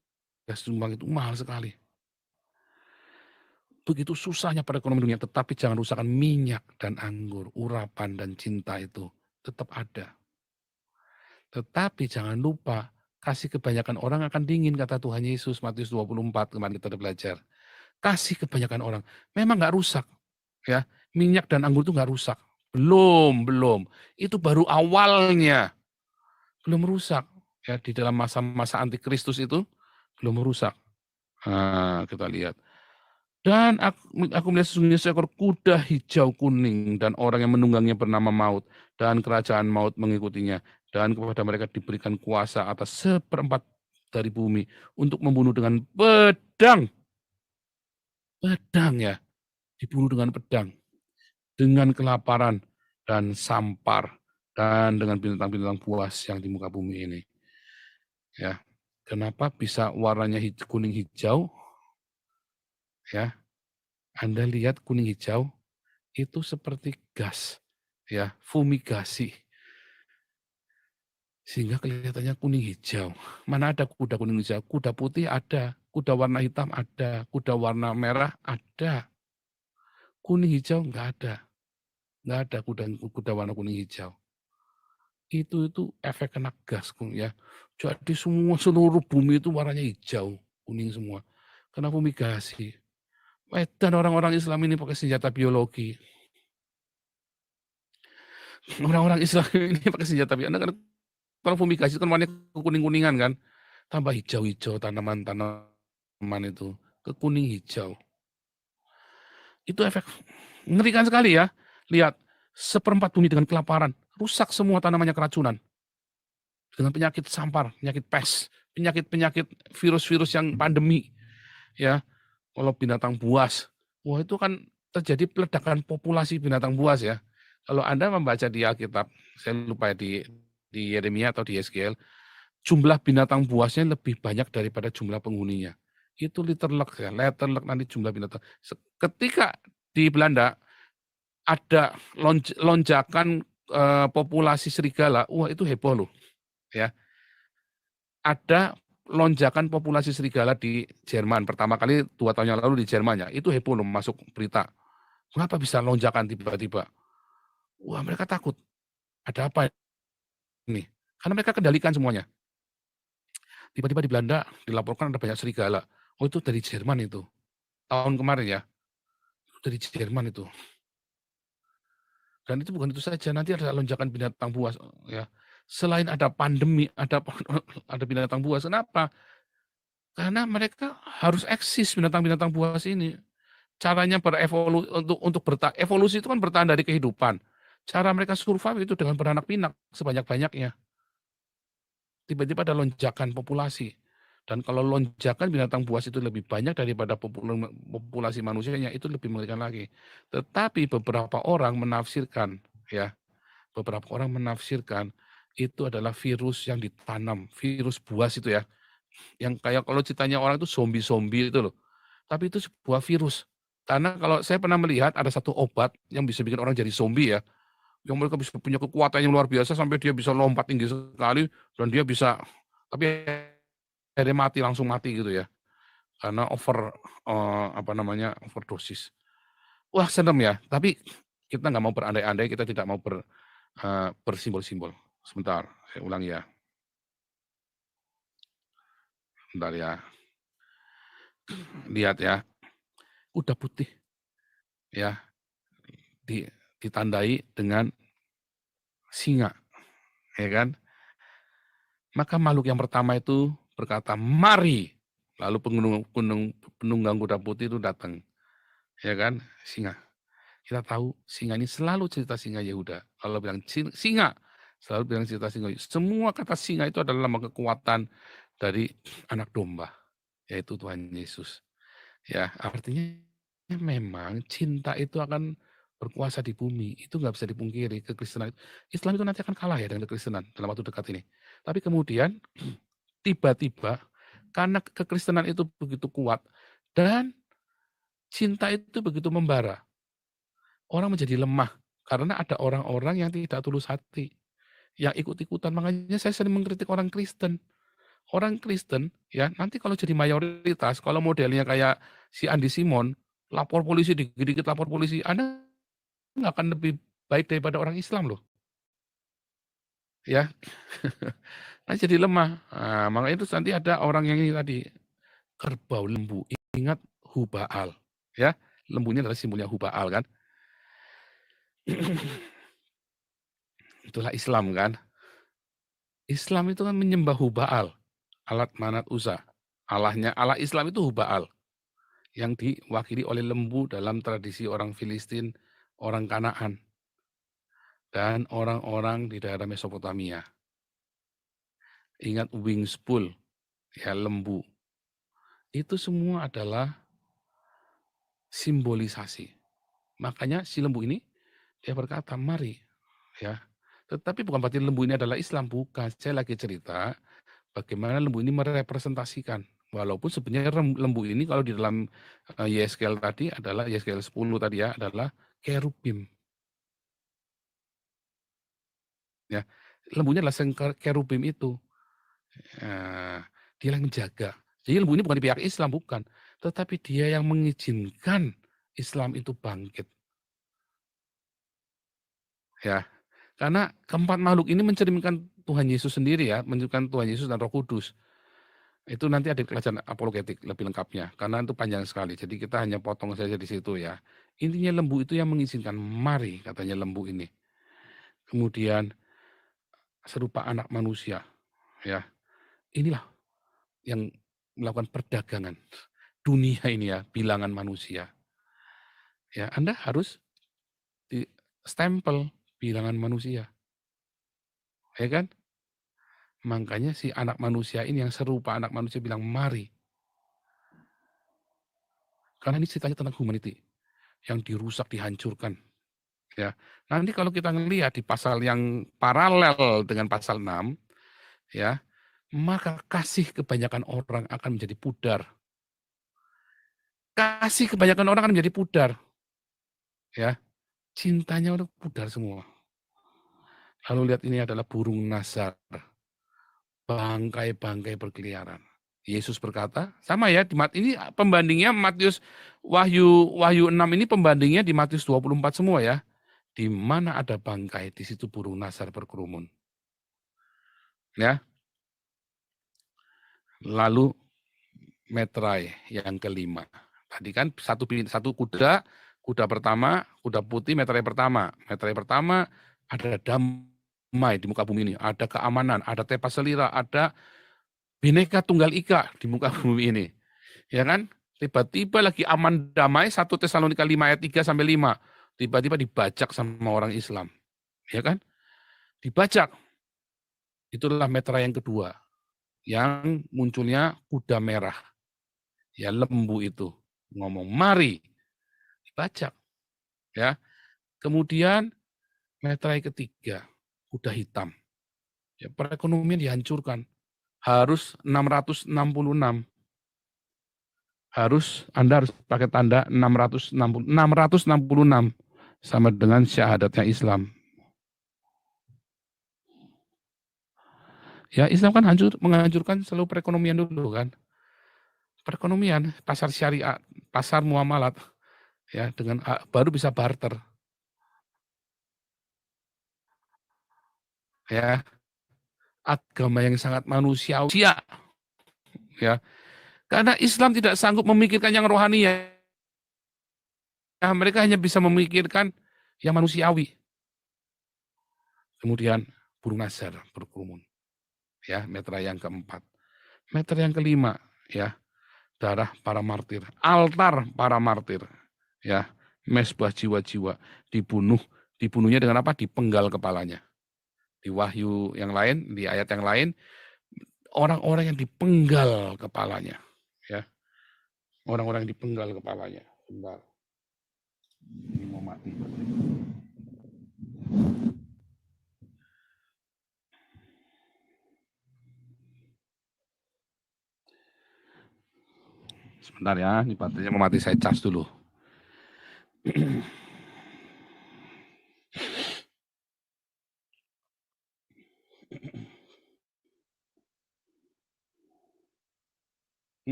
gas sumbang itu mahal sekali. Begitu susahnya perekonomian dunia, tetapi jangan rusakkan minyak dan anggur, urapan dan cinta itu tetap ada. Tetapi jangan lupa, kasih kebanyakan orang akan dingin, kata Tuhan Yesus, Matius 24, kemarin kita udah belajar. Kasih kebanyakan orang, memang nggak rusak. Ya, minyak dan anggur itu nggak rusak. Belum. Itu baru awalnya. Belum rusak. Ya, di dalam masa-masa antikristus itu belum rusak. Nah, kita lihat. Dan aku melihat sesungguhnya seekor kuda hijau kuning dan orang yang menungganginya bernama Maut dan kerajaan maut mengikutinya dan kepada mereka diberikan kuasa atas 1/4 dari bumi untuk membunuh dengan pedang. Pedang ya, dibunuh dengan pedang, dengan kelaparan dan sampar, dan dengan binatang-binatang buas yang di muka bumi ini. Ya, kenapa bisa warnanya kuning hijau? Ya, Anda lihat kuning hijau itu seperti gas, ya, fumigasi, sehingga kelihatannya kuning hijau. Mana ada kuda kuning hijau? Kuda putih ada, kuda warna hitam ada, kuda warna merah ada. Kuning hijau nggak ada kuda kuda warna kuning hijau. Itu efek kena gas, ya. Jadi seluruh bumi itu warnanya hijau, kuning semua. Kena fumigasi. Dan orang-orang Islam ini pakai senjata biologi. Orang-orang Islam ini pakai senjata biologi. Kan kalau fumigasi kan warnanya kuning-kuningan kan. Tambah hijau-hijau tanaman-tanaman itu. Ke kuning hijau. Itu efek mengerikan sekali ya. Lihat, seperempat bumi dengan kelaparan. Rusak semua tanamannya keracunan. Dengan penyakit sampar, penyakit pes, penyakit-penyakit virus-virus yang pandemi. Ya, kalau binatang buas. Wah, itu kan terjadi peledakan populasi binatang buas ya. Kalau Anda membaca di Alkitab, saya lupa ya, di Yeremia atau di Yeskiel, jumlah binatang buasnya lebih banyak daripada jumlah penghuninya. Itu letterlek ya, letterlek nanti jumlah binatang. Ketika di Belanda ada lonjakan populasi serigala, wah itu heboh loh, ya. Ada lonjakan populasi serigala di Jerman, pertama kali 2 tahun yang lalu di Jerman ya, itu heboh loh masuk berita. Mengapa bisa lonjakan tiba-tiba? Wah mereka takut, ada apa ini? Karena mereka kendalikan semuanya. Tiba-tiba di Belanda dilaporkan ada banyak serigala. Oh itu dari Jerman itu, tahun kemarin ya, dari Jerman itu. Dan itu bukan itu saja, nanti ada lonjakan binatang buas ya. Selain ada pandemi, ada ada binatang buas, kenapa? Karena mereka harus eksis binatang-binatang buas ini. Caranya evolusi itu kan bertahan dari kehidupan. Cara mereka survive itu dengan beranak pinak sebanyak-banyaknya. Tiba-tiba ada lonjakan populasi. Dan kalau lonjakan binatang buas itu lebih banyak daripada populasi manusianya, itu lebih mengerikan lagi. Tetapi beberapa orang menafsirkan, ya, beberapa orang menafsirkan itu adalah virus yang ditanam, virus buas itu ya. Yang kayak kalau ceritanya orang itu zombie-zombie itu loh. Tapi itu sebuah virus. Karena kalau saya pernah melihat ada satu obat yang bisa bikin orang jadi zombie ya, yang mereka bisa punya kekuatan yang luar biasa sampai dia bisa lompat tinggi sekali dan dia bisa, tapi akhirnya mati, langsung mati gitu ya. Karena overdosis. Wah serem ya, tapi kita nggak mau berandai-andai, kita tidak mau bersimbol-simbol. Sebentar, saya ulangi ya, sebentar ya. Lihat ya, kuda putih ya, ditandai dengan singa, ya kan? Maka makhluk yang pertama itu berkata, "Mari." Lalu penunggang kuda putih itu datang, ya kan? Singa. Kita tahu singa ini selalu cerita singa Yehuda. Kalau bilang singa, selalu bilang cerita singa. Semua kata singa itu adalah lambang kekuatan dari anak domba, yaitu Tuhan Yesus. Ya, artinya memang cinta itu akan berkuasa di bumi. Itu nggak bisa dipungkiri. Kekristenan, Islam itu nanti akan kalah ya dengan kekristenan dalam waktu dekat ini. Tapi kemudian tiba-tiba karena kekristenan itu begitu kuat dan cinta itu begitu membara, orang menjadi lemah karena ada orang-orang yang tidak tulus hati, yang ikut-ikutan. Makanya saya sering mengkritik orang Kristen. Orang Kristen ya nanti kalau jadi mayoritas, kalau modelnya kayak si Andi Simon, lapor polisi dikit-dikit lapor polisi, Anda nggak akan lebih baik daripada orang Islam loh, ya. Kan jadi lemah. Nah, makanya itu nanti ada orang yang ini tadi, kerbau lembu, ingat Hubal, ya. Lembunya adalah simbolnya Hubal kan. Itulah Islam kan. Islam itu kan menyembah Hubal, alat manat Uza. Allah Islam itu Hubal, yang diwakili oleh lembu dalam tradisi orang Filistin, orang Kanaan, dan orang-orang di daerah Mesopotamia. Ingat wings bull, ya lembu. Itu semua adalah simbolisasi. Makanya si lembu ini dia berkata, "Mari," ya. Tetapi bukan berarti lembu ini adalah Islam, bukan. Saya lagi cerita bagaimana lembu ini merepresentasikan. Walaupun sebenarnya lembu ini kalau di dalam Yeskel tadi adalah Yeskel 10 tadi ya, adalah kerubim. Ya, lembunya adalah kerubim itu. Dia yang menjaga. Jadi lembu ini bukan di pihak Islam, bukan. Tetapi dia yang mengizinkan Islam itu bangkit. Ya, karena keempat makhluk ini mencerminkan Tuhan Yesus sendiri ya, menunjukkan Tuhan Yesus dan Roh Kudus. Itu nanti ada di pelajaran apologetik lebih lengkapnya, karena itu panjang sekali. Jadi kita hanya potong saja di situ ya. Intinya lembu itu yang mengizinkan, mari katanya lembu ini. Kemudian serupa anak manusia, ya. Inilah yang melakukan perdagangan dunia ini ya, bilangan manusia. Ya, Anda harus di stempel bilangan manusia, ya kan? Makanya si anak manusia ini yang serupa anak manusia bilang, mari. Karena ini ceritanya tentang humanity yang dirusak, dihancurkan. Ya, nanti kalau kita ngelihat di pasal yang paralel dengan pasal 6, ya, maka kasih kebanyakan orang akan menjadi pudar. Kasih kebanyakan orang akan menjadi pudar. Ya, cintanya udah pudar semua. Lalu lihat ini adalah burung nasar, bangkai-bangkai berkeliaran. Yesus berkata, sama ya, ini pembandingnya Matius Wahyu Wahyu 6 ini pembandingnya di Matius 24 semua ya. Di mana ada bangkai, di situ burung nasar berkerumun. Ya. Lalu metrai yang kelima. Tadi kan satu kuda pertama, kuda putih metrai pertama. Metrai pertama ada damai di muka bumi ini, ada keamanan, ada tepa selira, ada Bhinneka Tunggal Ika di muka bumi ini. Ya kan? Tiba-tiba lagi aman damai 1 Tesalonika 5 ayat 3 sampai 5. Tiba-tiba dibajak sama orang Islam. Ya kan? Dibajak. Itulah metra yang kedua. Yang munculnya kuda merah. Ya lembu itu ngomong, "Mari." Dibajak. Ya. Kemudian metra yang ketiga, kuda hitam. Ya, perekonomian dihancurkan. Harus 666. Anda harus pakai tanda 666 sama dengan syahadatnya Islam. Ya, Islam kan menghancurkan seluruh perekonomian dulu kan. Perekonomian, pasar syariah, pasar muamalat, ya dengan baru bisa barter. Ya, agama yang sangat manusiawi. Ya, karena Islam tidak sanggup memikirkan yang rohani ya. Mereka hanya bisa memikirkan yang manusiawi. Kemudian burung nasar berkerumun. Ya, metra yang keempat. Meter yang kelima, ya, darah para martir, altar para martir, ya, mesbah jiwa-jiwa dibunuhnya dengan apa? Dipenggal kepalanya. Di Wahyu yang lain, di ayat yang lain, orang-orang yang dipenggal kepalanya, ya, orang-orang yang dipenggal kepalanya. Bentar, ini mau mati. Sebentar ya, ini baterainya mau mati, saya cas dulu.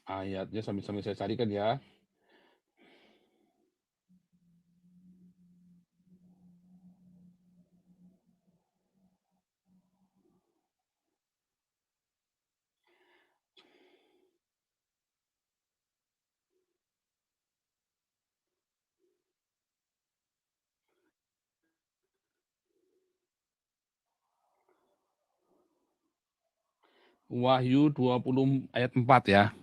Ayatnya sambil saya carikan ya. Wahyu 20 ayat 4 ya.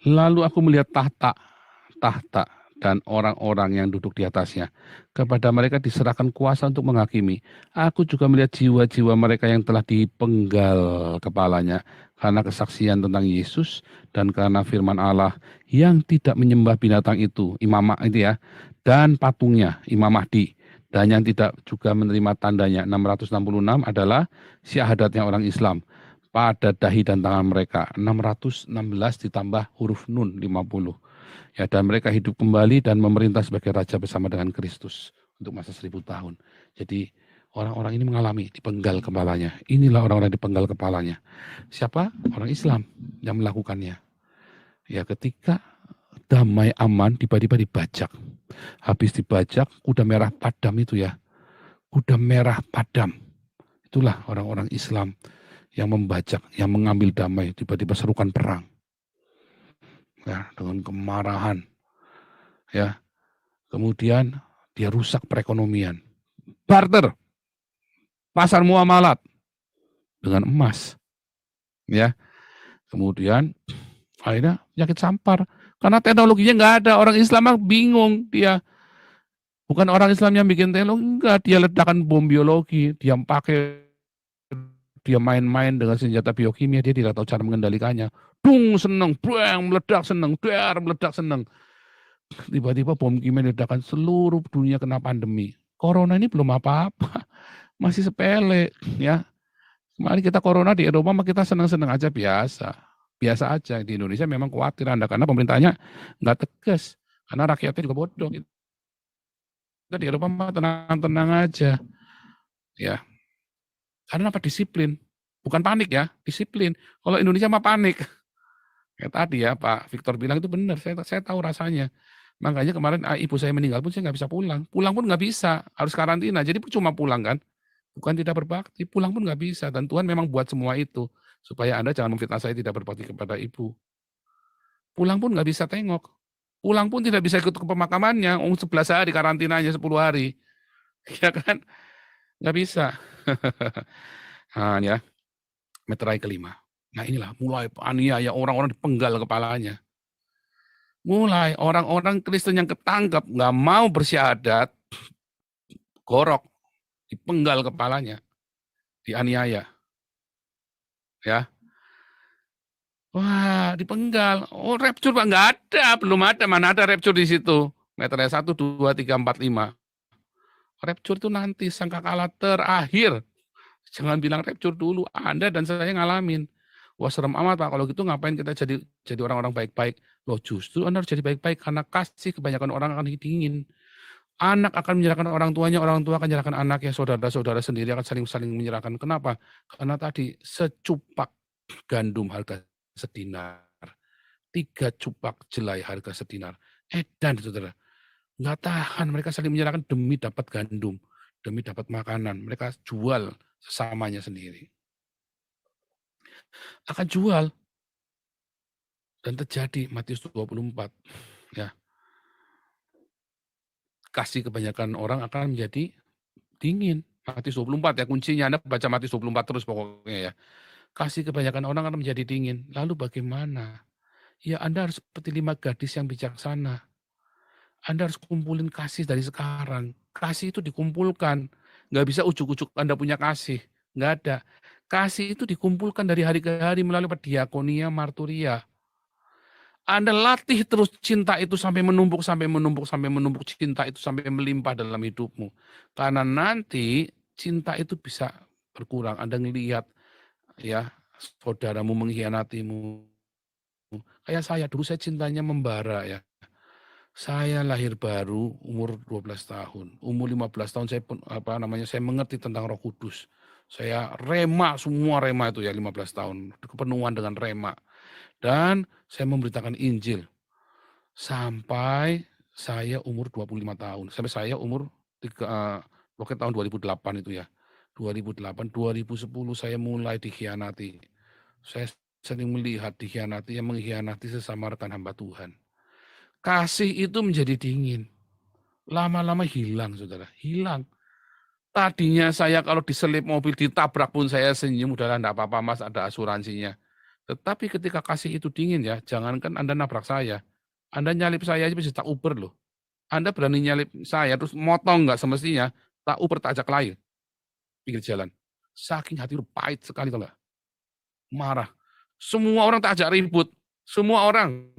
Lalu aku melihat tahta dan orang-orang yang duduk di atasnya. Kepada mereka diserahkan kuasa untuk menghakimi. Aku juga melihat jiwa-jiwa mereka yang telah dipenggal kepalanya karena kesaksian tentang Yesus dan karena firman Allah yang tidak menyembah binatang itu, imamah itu ya, dan patungnya, Imam Mahdi. Dan yang tidak juga menerima tandanya. 666 adalah syahadatnya orang Islam pada dahi dan tangan mereka. 616 ditambah huruf nun 50. Ya, dan mereka hidup kembali dan memerintah sebagai raja bersama dengan Kristus untuk masa 1000 tahun. Jadi orang-orang ini mengalami dipenggal kepalanya. Inilah orang-orang dipenggal kepalanya. Siapa? Orang Islam yang melakukannya. Ya, ketika damai aman tiba-tiba dibajak. Habis dibajak kuda merah padam itu ya. Kuda merah padam. Itulah orang-orang Islam yang membajak, yang mengambil damai, tiba-tiba serukan perang. Ya, dengan kemarahan. Ya, kemudian dia rusak perekonomian. Barter, pasar muamalat dengan emas. Ya, kemudian akhirnya penyakit sampar. Karena teknologinya nggak ada, orang Islam bingung dia. Bukan orang Islam yang bikin teknologi, enggak, dia ledakan bom biologi, dia pakai, dia main-main dengan senjata biokimia, dia tidak tahu cara mengendalikannya. Dung, seneng, bang, meledak, seneng, dar, meledak, seneng. Tiba-tiba bom kimia diledakkan, seluruh dunia kena pandemi. Corona ini belum apa-apa, masih sepele ya. Kemarin kita corona di Eropa mah kita seneng-seneng aja, biasa. Biasa aja. Di Indonesia memang khawatir Anda karena pemerintahnya nggak tegas. Karena rakyatnya juga bodoh. Kita di Eropa mah tenang-tenang aja. Ya, karena apa? Disiplin. Bukan panik ya, disiplin. Kalau Indonesia mah panik. Kayak tadi ya Pak Victor bilang itu benar, saya tahu rasanya. Makanya kemarin ibu saya meninggal pun saya nggak bisa pulang. Pulang pun nggak bisa, harus karantina. Jadi cuma pulang kan, bukan tidak berbakti, pulang pun nggak bisa. Dan Tuhan memang buat semua itu, supaya Anda jangan memfitnah saya tidak berbakti kepada ibu. Pulang pun nggak bisa tengok. Pulang pun tidak bisa ikut ke pemakamannya, 11 hari karantinanya 10 hari. Ya kan, nggak bisa. Nah ya, meterai kelima. Nah inilah mulai aniaya orang-orang dipenggal kepalanya. Mulai orang-orang Kristen yang ketangkep nggak mau bersyahadat, gorok, dipenggal kepalanya, dianiaya, ya. Wah, dipenggal. Oh, rapture Pak, nggak ada, belum ada, mana ada rapture di situ. Meterai 1, 2, 3, 4, 5. Rapture itu nanti sangkakala terakhir. Jangan bilang rapture dulu, Anda dan saya ngalamin. Wah serem amat Pak, kalau gitu ngapain kita jadi orang-orang baik-baik? Loh justru Anda harus jadi baik-baik karena kasih kebanyakan orang akan dingin. Anak akan menyerahkan orang tua akan menyerahkan anaknya, saudara-saudara sendiri akan saling menyerahkan. Kenapa? Karena tadi secupak gandum harga sedinar, 3 cupak jelai harga sedinar. Edan saudara, nggak tahan mereka saling menyerahkan demi dapat gandum, demi dapat makanan. Mereka jual sesamanya sendiri. Akan jual dan terjadi Matius 24 ya. Kasih kebanyakan orang akan menjadi dingin. Matius 24 ya kuncinya, Anda baca Matius 24 terus pokoknya ya. Kasih kebanyakan orang akan menjadi dingin. Lalu bagaimana? Ya Anda harus seperti 5 gadis yang bijaksana. Anda harus kumpulin kasih dari sekarang. Kasih itu dikumpulkan. Nggak bisa ujuk-ujuk Anda punya kasih. Nggak ada. Kasih itu dikumpulkan dari hari ke hari melalui diakonia, marturia. Anda latih terus cinta itu sampai menumpuk, sampai menumpuk, sampai menumpuk, cinta itu sampai melimpah dalam hidupmu. Karena nanti cinta itu bisa berkurang. Anda ngelihat ya saudaramu mengkhianatimu. Kayak saya, dulu saya cintanya membara ya. Saya lahir baru umur 12 tahun. Umur 15 tahun saya mengerti tentang Roh Kudus. Saya rema, semua rema itu ya 15 tahun. Kepenuhan dengan rema. Dan saya memberitakan Injil sampai saya umur 25 tahun. Sampai saya umur pokoknya tahun 2008 itu ya. 2008, 2010 saya mulai dikhianati. Saya sering melihat dikhianati, yang mengkhianati sesama rekan hamba Tuhan. Kasih itu menjadi dingin. Lama-lama hilang, saudara. Hilang. Tadinya saya kalau diselip mobil, ditabrak pun saya senyum. Udahlah, enggak apa-apa mas, ada asuransinya. Tetapi ketika kasih itu dingin ya, jangankan Anda nabrak saya, Anda nyalip saya aja bisa tak uber loh. Anda berani nyalip saya terus motong nggak semestinya, tak uber tak ajak lari pinggir jalan. Saking hati lu pahit sekali tau nggak, marah. Semua orang tak ajak ribut, semua orang.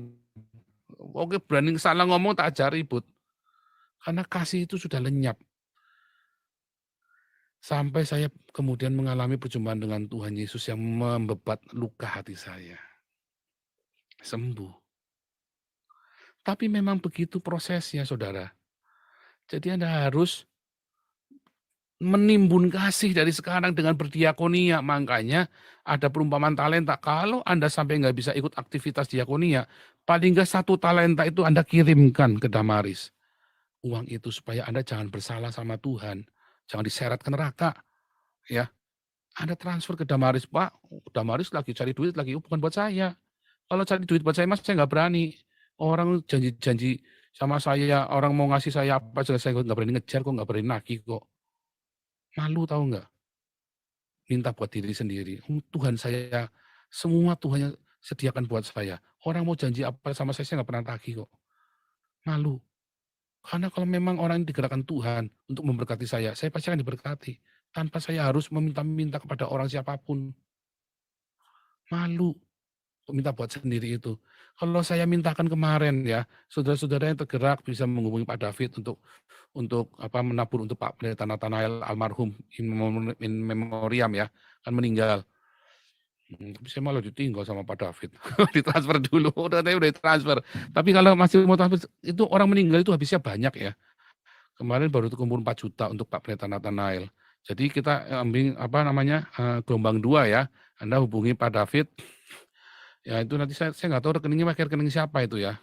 Oke berani salah ngomong tak ajak ribut. Karena kasih itu sudah lenyap. Sampai saya kemudian mengalami perjumpaan dengan Tuhan Yesus yang membebat luka hati saya. Sembuh. Tapi memang begitu prosesnya, saudara. Jadi Anda harus menimbun kasih dari sekarang dengan berdiakonia. Makanya ada perumpamaan talenta. Kalau Anda sampai nggak bisa ikut aktivitas diakonia, paling nggak 1 talenta itu Anda kirimkan ke Damaris. Uang itu supaya Anda jangan bersalah sama Tuhan. Jangan diseret ke neraka. Ya, Anda transfer ke Damaris, Pak. Damaris lagi cari duit lagi, bukan buat saya. Kalau cari duit buat saya, Mas, saya nggak berani. Orang janji-janji sama saya, orang mau ngasih saya apa aja, saya nggak berani ngejar kok, nggak berani nagih kok. Malu tahu nggak? Minta buat diri sendiri. Tuhan saya, semua Tuhan yang sediakan buat saya. Orang mau janji apa sama saya nggak pernah tagih kok. Malu. Karena kalau memang orang yang digerakkan Tuhan untuk memberkati saya pasti akan diberkati. Tanpa saya harus meminta-minta kepada orang siapapun. Malu. Minta buat sendiri itu. Kalau saya mintakan kemarin ya, saudara-saudara yang tergerak bisa menghubungi Pak David untuk menabur untuk Pak Pendeta Nathanael almarhum in memoriam ya, kan meninggal. Tapi saya malah ditinggal sama Pak David. Ditransfer dulu, udah ditransfer. Tapi kalau masih mau transfer, itu orang meninggal itu habisnya banyak ya. Kemarin baru terkumpul 4 juta untuk Pak Pendeta Nathanael. Jadi kita ambil gelombang 2 ya. Anda hubungi Pak David. Ya itu nanti saya nggak tahu rekeningnya pakai rekening siapa itu ya.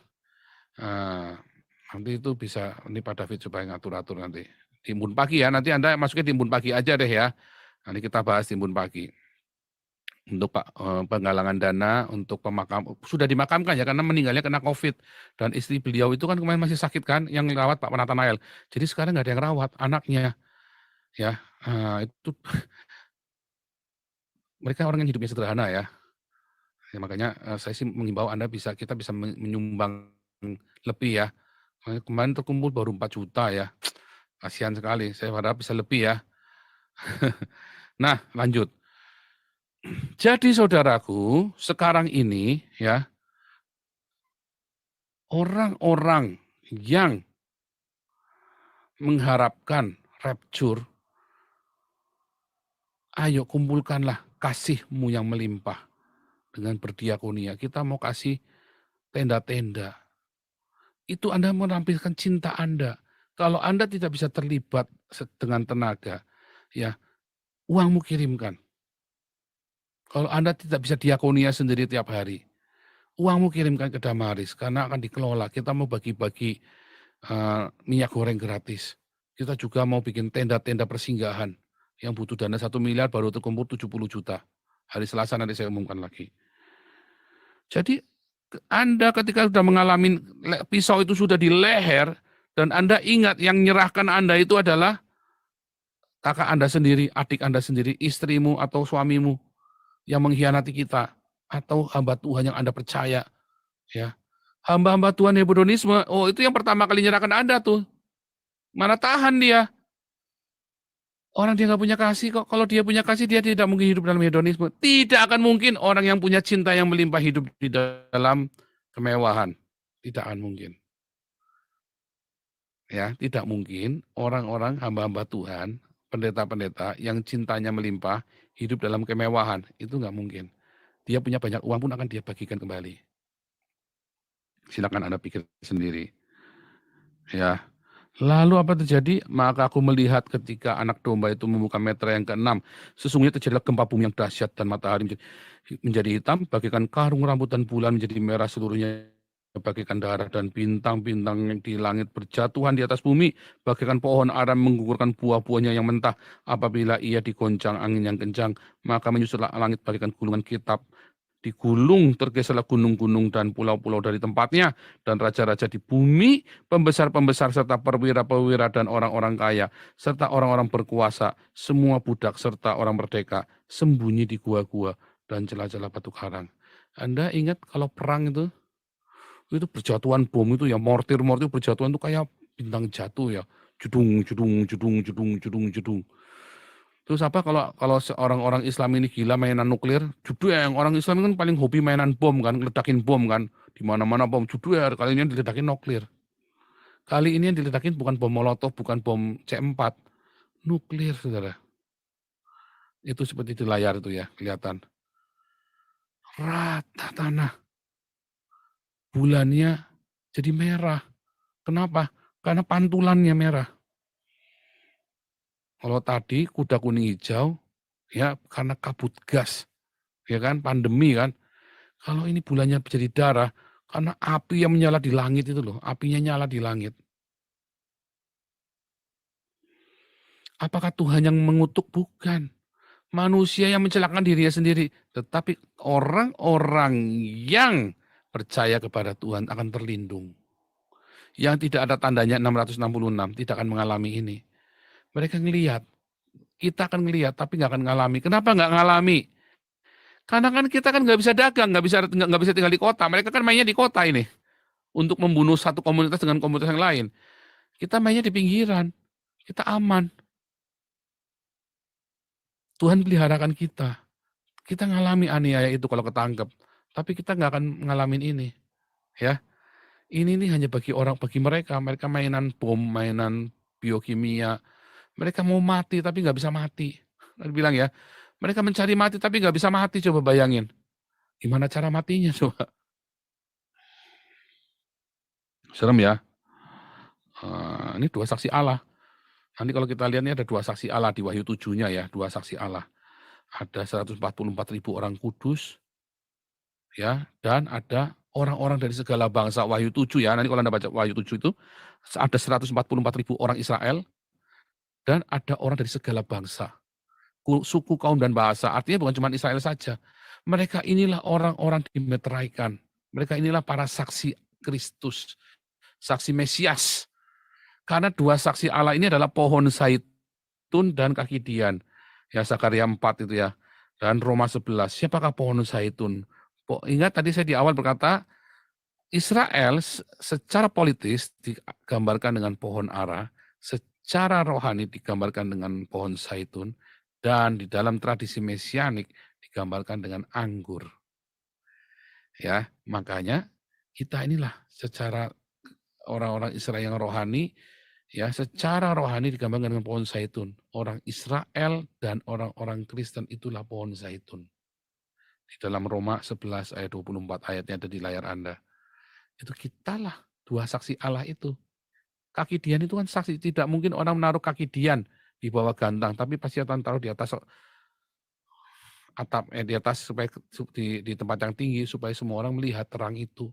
Nanti itu bisa, ini Pak David supaya ngatur-atur nanti. Di Embun Pagi ya, nanti Anda masuknya di Embun Pagi aja deh ya. Nanti kita bahas di Embun Pagi. Untuk penggalangan dana, untuk sudah dimakamkan ya, karena meninggalnya kena COVID. Dan istri beliau itu kan kemarin masih sakit kan, yang rawat Pak Nathanael. Jadi sekarang nggak ada yang rawat, anaknya. Ya, itu mereka orang yang hidupnya sederhana ya. Ya makanya saya sih mengimbau kita bisa menyumbang lebih ya. Kemarin terkumpul baru 4 juta ya. Kasihan sekali, saya harap bisa lebih ya. Nah, lanjut. Jadi saudaraku, sekarang ini ya, orang-orang yang mengharapkan rapture, ayo kumpulkanlah kasihmu yang melimpah dengan berdiakonia. Kita mau kasih tenda-tenda. Itu Anda menampilkan cinta Anda. Kalau Anda tidak bisa terlibat dengan tenaga, ya uangmu kirimkan. Kalau Anda tidak bisa diakonia sendiri tiap hari, uangmu kirimkan ke Damaris karena akan dikelola. Kita mau bagi-bagi minyak goreng gratis. Kita juga mau bikin tenda-tenda persinggahan yang butuh dana 1 miliar baru terkumpul 70 juta. Hari Selasa nanti saya umumkan lagi. Jadi Anda ketika sudah mengalami pisau itu sudah di leher dan Anda ingat yang nyerahkan Anda itu adalah kakak Anda sendiri, adik Anda sendiri, istrimu atau suamimu yang mengkhianati kita atau hamba Tuhan yang Anda percaya, ya. Hamba-hamba Tuhan hedonisme, oh itu yang pertama kali nyerahkan Anda tuh. Mana tahan dia. Orang dia nggak punya kasih kok. Kalau dia punya kasih, dia tidak mungkin hidup dalam hedonisme. Tidak akan mungkin orang yang punya cinta yang melimpah hidup di dalam kemewahan. Tidak akan mungkin. Ya, tidak mungkin orang-orang hamba-hamba Tuhan, pendeta-pendeta yang cintanya melimpah hidup dalam kemewahan. Itu nggak mungkin. Dia punya banyak uang pun akan dia bagikan kembali. Silakan Anda pikir sendiri. Ya. Lalu apa terjadi? Maka aku melihat ketika anak domba itu membuka meter yang ke-6. Sesungguhnya terjadilah gempa bumi yang dahsyat dan matahari menjadi hitam, bagaikan karung rambut dan bulan menjadi merah seluruhnya bagaikan darah dan bintang-bintang di langit berjatuhan di atas bumi, bagaikan pohon ara menggugurkan buah-buahnya yang mentah. Apabila ia digoncang angin yang kencang, maka menyusullah langit bagaikan gulungan kitab. Digulung tergeserlah gunung-gunung dan pulau-pulau dari tempatnya, dan raja-raja di bumi, pembesar-pembesar serta perwira-perwira dan orang-orang kaya, serta orang-orang berkuasa, semua budak serta orang merdeka, sembunyi di gua-gua dan celah-celah batu karang. Anda ingat kalau perang itu berjatuhan bom itu ya, mortir-mortir berjatuhan itu kayak bintang jatuh ya, jedung jedung jedung jedung jedung jedung. Terus apa kalau orang-orang Islam ini gila mainan nuklir, yang orang Islam kan paling hobi mainan bom kan, ngeledakin bom kan, di mana-mana bom, ya kali ini yang diledakin nuklir. Kali ini yang diledakin bukan bom molotov, bukan bom C4, nuklir Saudara. Itu seperti di layar itu ya, kelihatan. Rata tanah, bulannya jadi merah. Kenapa? Karena pantulannya merah. Kalau tadi kuda kuning hijau, ya karena kabut gas, ya kan, pandemi kan. Kalau ini bulannya jadi darah, karena api yang menyala di langit itu loh, apinya nyala di langit. Apakah Tuhan yang mengutuk? Bukan. Manusia yang mencelakakan dirinya sendiri. Tetapi orang-orang yang percaya kepada Tuhan akan terlindung. Yang tidak ada tandanya 666 tidak akan mengalami ini. Mereka ngelihat, kita akan ngelihat tapi nggak akan ngalami. Kenapa nggak ngalami? Karena kan kita kan nggak bisa dagang, nggak bisa tinggal di kota. Mereka kan mainnya di kota ini untuk membunuh satu komunitas dengan komunitas yang lain. Kita mainnya di pinggiran, kita aman. Tuhan peliharakan kita. Kita ngalami aniaya itu kalau ketangkep, tapi kita nggak akan ngalamin ini, ya. Ini nih hanya bagi mereka mainan bom, mainan biokimia. Mereka mau mati tapi nggak bisa mati. Bilang ya, mereka mencari mati tapi nggak bisa mati. Coba bayangin, gimana cara matinya coba? Serem ya. Ini dua saksi Allah. Nanti kalau kita lihat ini ada dua saksi Allah di Wahyu 7-nya ya, dua saksi Allah. Ada 144.000 orang kudus, ya, dan ada orang-orang dari segala bangsa. Wahyu 7 ya, nanti kalau Anda baca Wahyu 7 itu ada 144.000 orang Israel dan ada orang dari segala bangsa, suku, kaum, dan bahasa. Artinya bukan cuma Israel saja. Mereka inilah orang-orang dimeteraikan. Mereka inilah para saksi Kristus, saksi Mesias. Karena dua saksi Allah ini adalah pohon zaitun dan kaki dian. Ya, Zakaria 4 itu ya. Dan Roma 11. Siapakah pohon zaitun? Ingat tadi saya di awal berkata, Israel secara politis digambarkan dengan pohon ara, secara rohani digambarkan dengan pohon zaitun, dan di dalam tradisi mesianik digambarkan dengan anggur. Ya, makanya kita inilah secara orang-orang Israel yang rohani, ya secara rohani digambarkan dengan pohon zaitun. Orang Israel dan orang-orang Kristen itulah pohon zaitun. Di dalam Roma 11 ayat 24 ayatnya ada di layar Anda. Itu kitalah dua saksi Allah itu. Kaki dian itu kan saksi, tidak mungkin orang menaruh kaki dian di bawah gantang, tapi pasti akan taruh di atas atap, di atas supaya di tempat yang tinggi supaya semua orang melihat terang itu.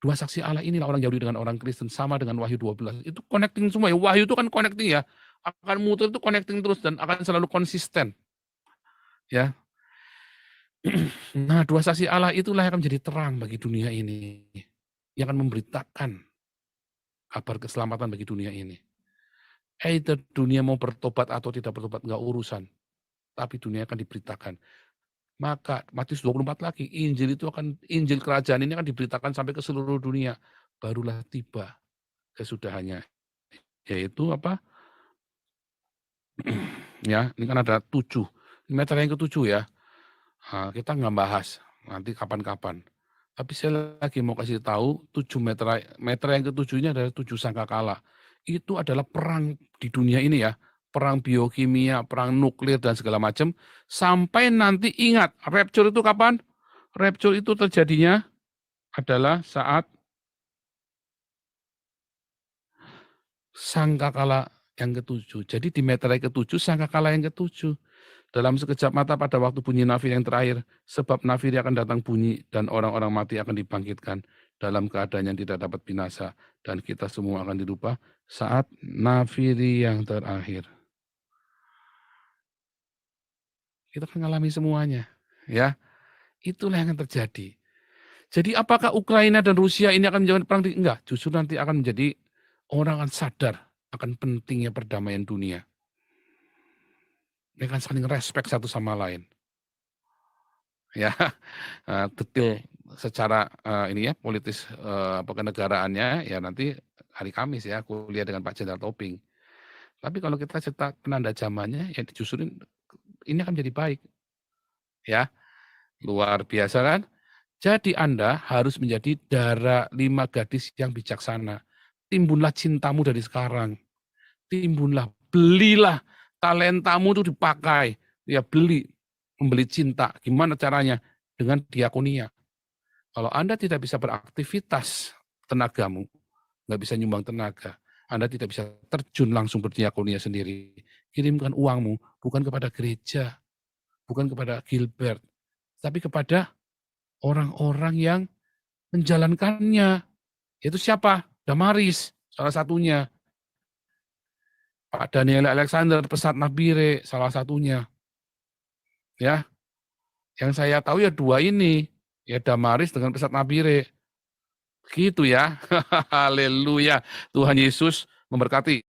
Dua saksi Allah inilah orang Yahudi dengan orang Kristen, sama dengan Wahyu 12. Itu connecting semua ya. Wahyu itu kan connecting ya. Akan muter itu connecting terus dan akan selalu konsisten. Ya. Nah, dua saksi Allah itulah yang akan menjadi terang bagi dunia ini. Yang akan memberitakan kabar keselamatan bagi dunia ini. Either dunia mau bertobat atau tidak bertobat, enggak urusan. Tapi dunia akan diberitakan. Maka Matius 24 lagi, Injil kerajaan ini akan diberitakan sampai ke seluruh dunia. Barulah tiba kesudahannya. Yaitu apa? Ya, ini kan ada 7. Meter yang ke-7 ya. Nah, kita nggak bahas nanti kapan-kapan. Tapi saya lagi mau kasih tahu 7 meter yang ke-7 ini adalah 7 sangkakala. Itu adalah perang di dunia ini ya. Perang biokimia, perang nuklir dan segala macam. Sampai nanti ingat, rapture itu kapan? Rapture itu terjadinya adalah saat sangkakala yang ke-7. Jadi di meter yang ke-7 sangkakala yang ke-7. Dalam sekejap mata pada waktu bunyi nafir yang terakhir, sebab nafir akan datang bunyi dan orang-orang mati akan dibangkitkan dalam keadaan yang tidak dapat binasa. Dan kita semua akan dirubah saat nafiri yang terakhir. Kita akan mengalami semuanya. Ya, itulah yang akan terjadi. Jadi apakah Ukraina dan Rusia ini akan menjadi perang? Enggak, justru nanti akan menjadi orang akan sadar akan pentingnya perdamaian dunia. Mereka akan saling respect satu sama lain. ya, detail secara, ini ya, politis, kenegaraannya, ya nanti hari Kamis ya, kuliah dengan Pak Jenderal Tobing. Tapi kalau kita cerita penanda zamannya, ya justru ini akan menjadi baik, ya. Luar biasa kan? Jadi Anda harus menjadi dara 5 gadis yang bijaksana. Timbunlah cintamu dari sekarang. Timbunlah, belilah talentamu itu dipakai. Ya beli, membeli cinta. Gimana caranya? Dengan diakonia. Kalau Anda tidak bisa beraktivitas tenagamu, nggak bisa nyumbang tenaga, Anda tidak bisa terjun langsung berdiakonia sendiri. Kirimkan uangmu bukan kepada gereja, bukan kepada Gilbert, tapi kepada orang-orang yang menjalankannya. Itu siapa? Damaris, salah satunya. Pak Daniel Alexander, Pesat Nabire, salah satunya. Ya, yang saya tahu ya 2 ini, ya Damaris dengan Pesat Nabire. Gitu ya. Haleluya. Tuhan Yesus memberkati.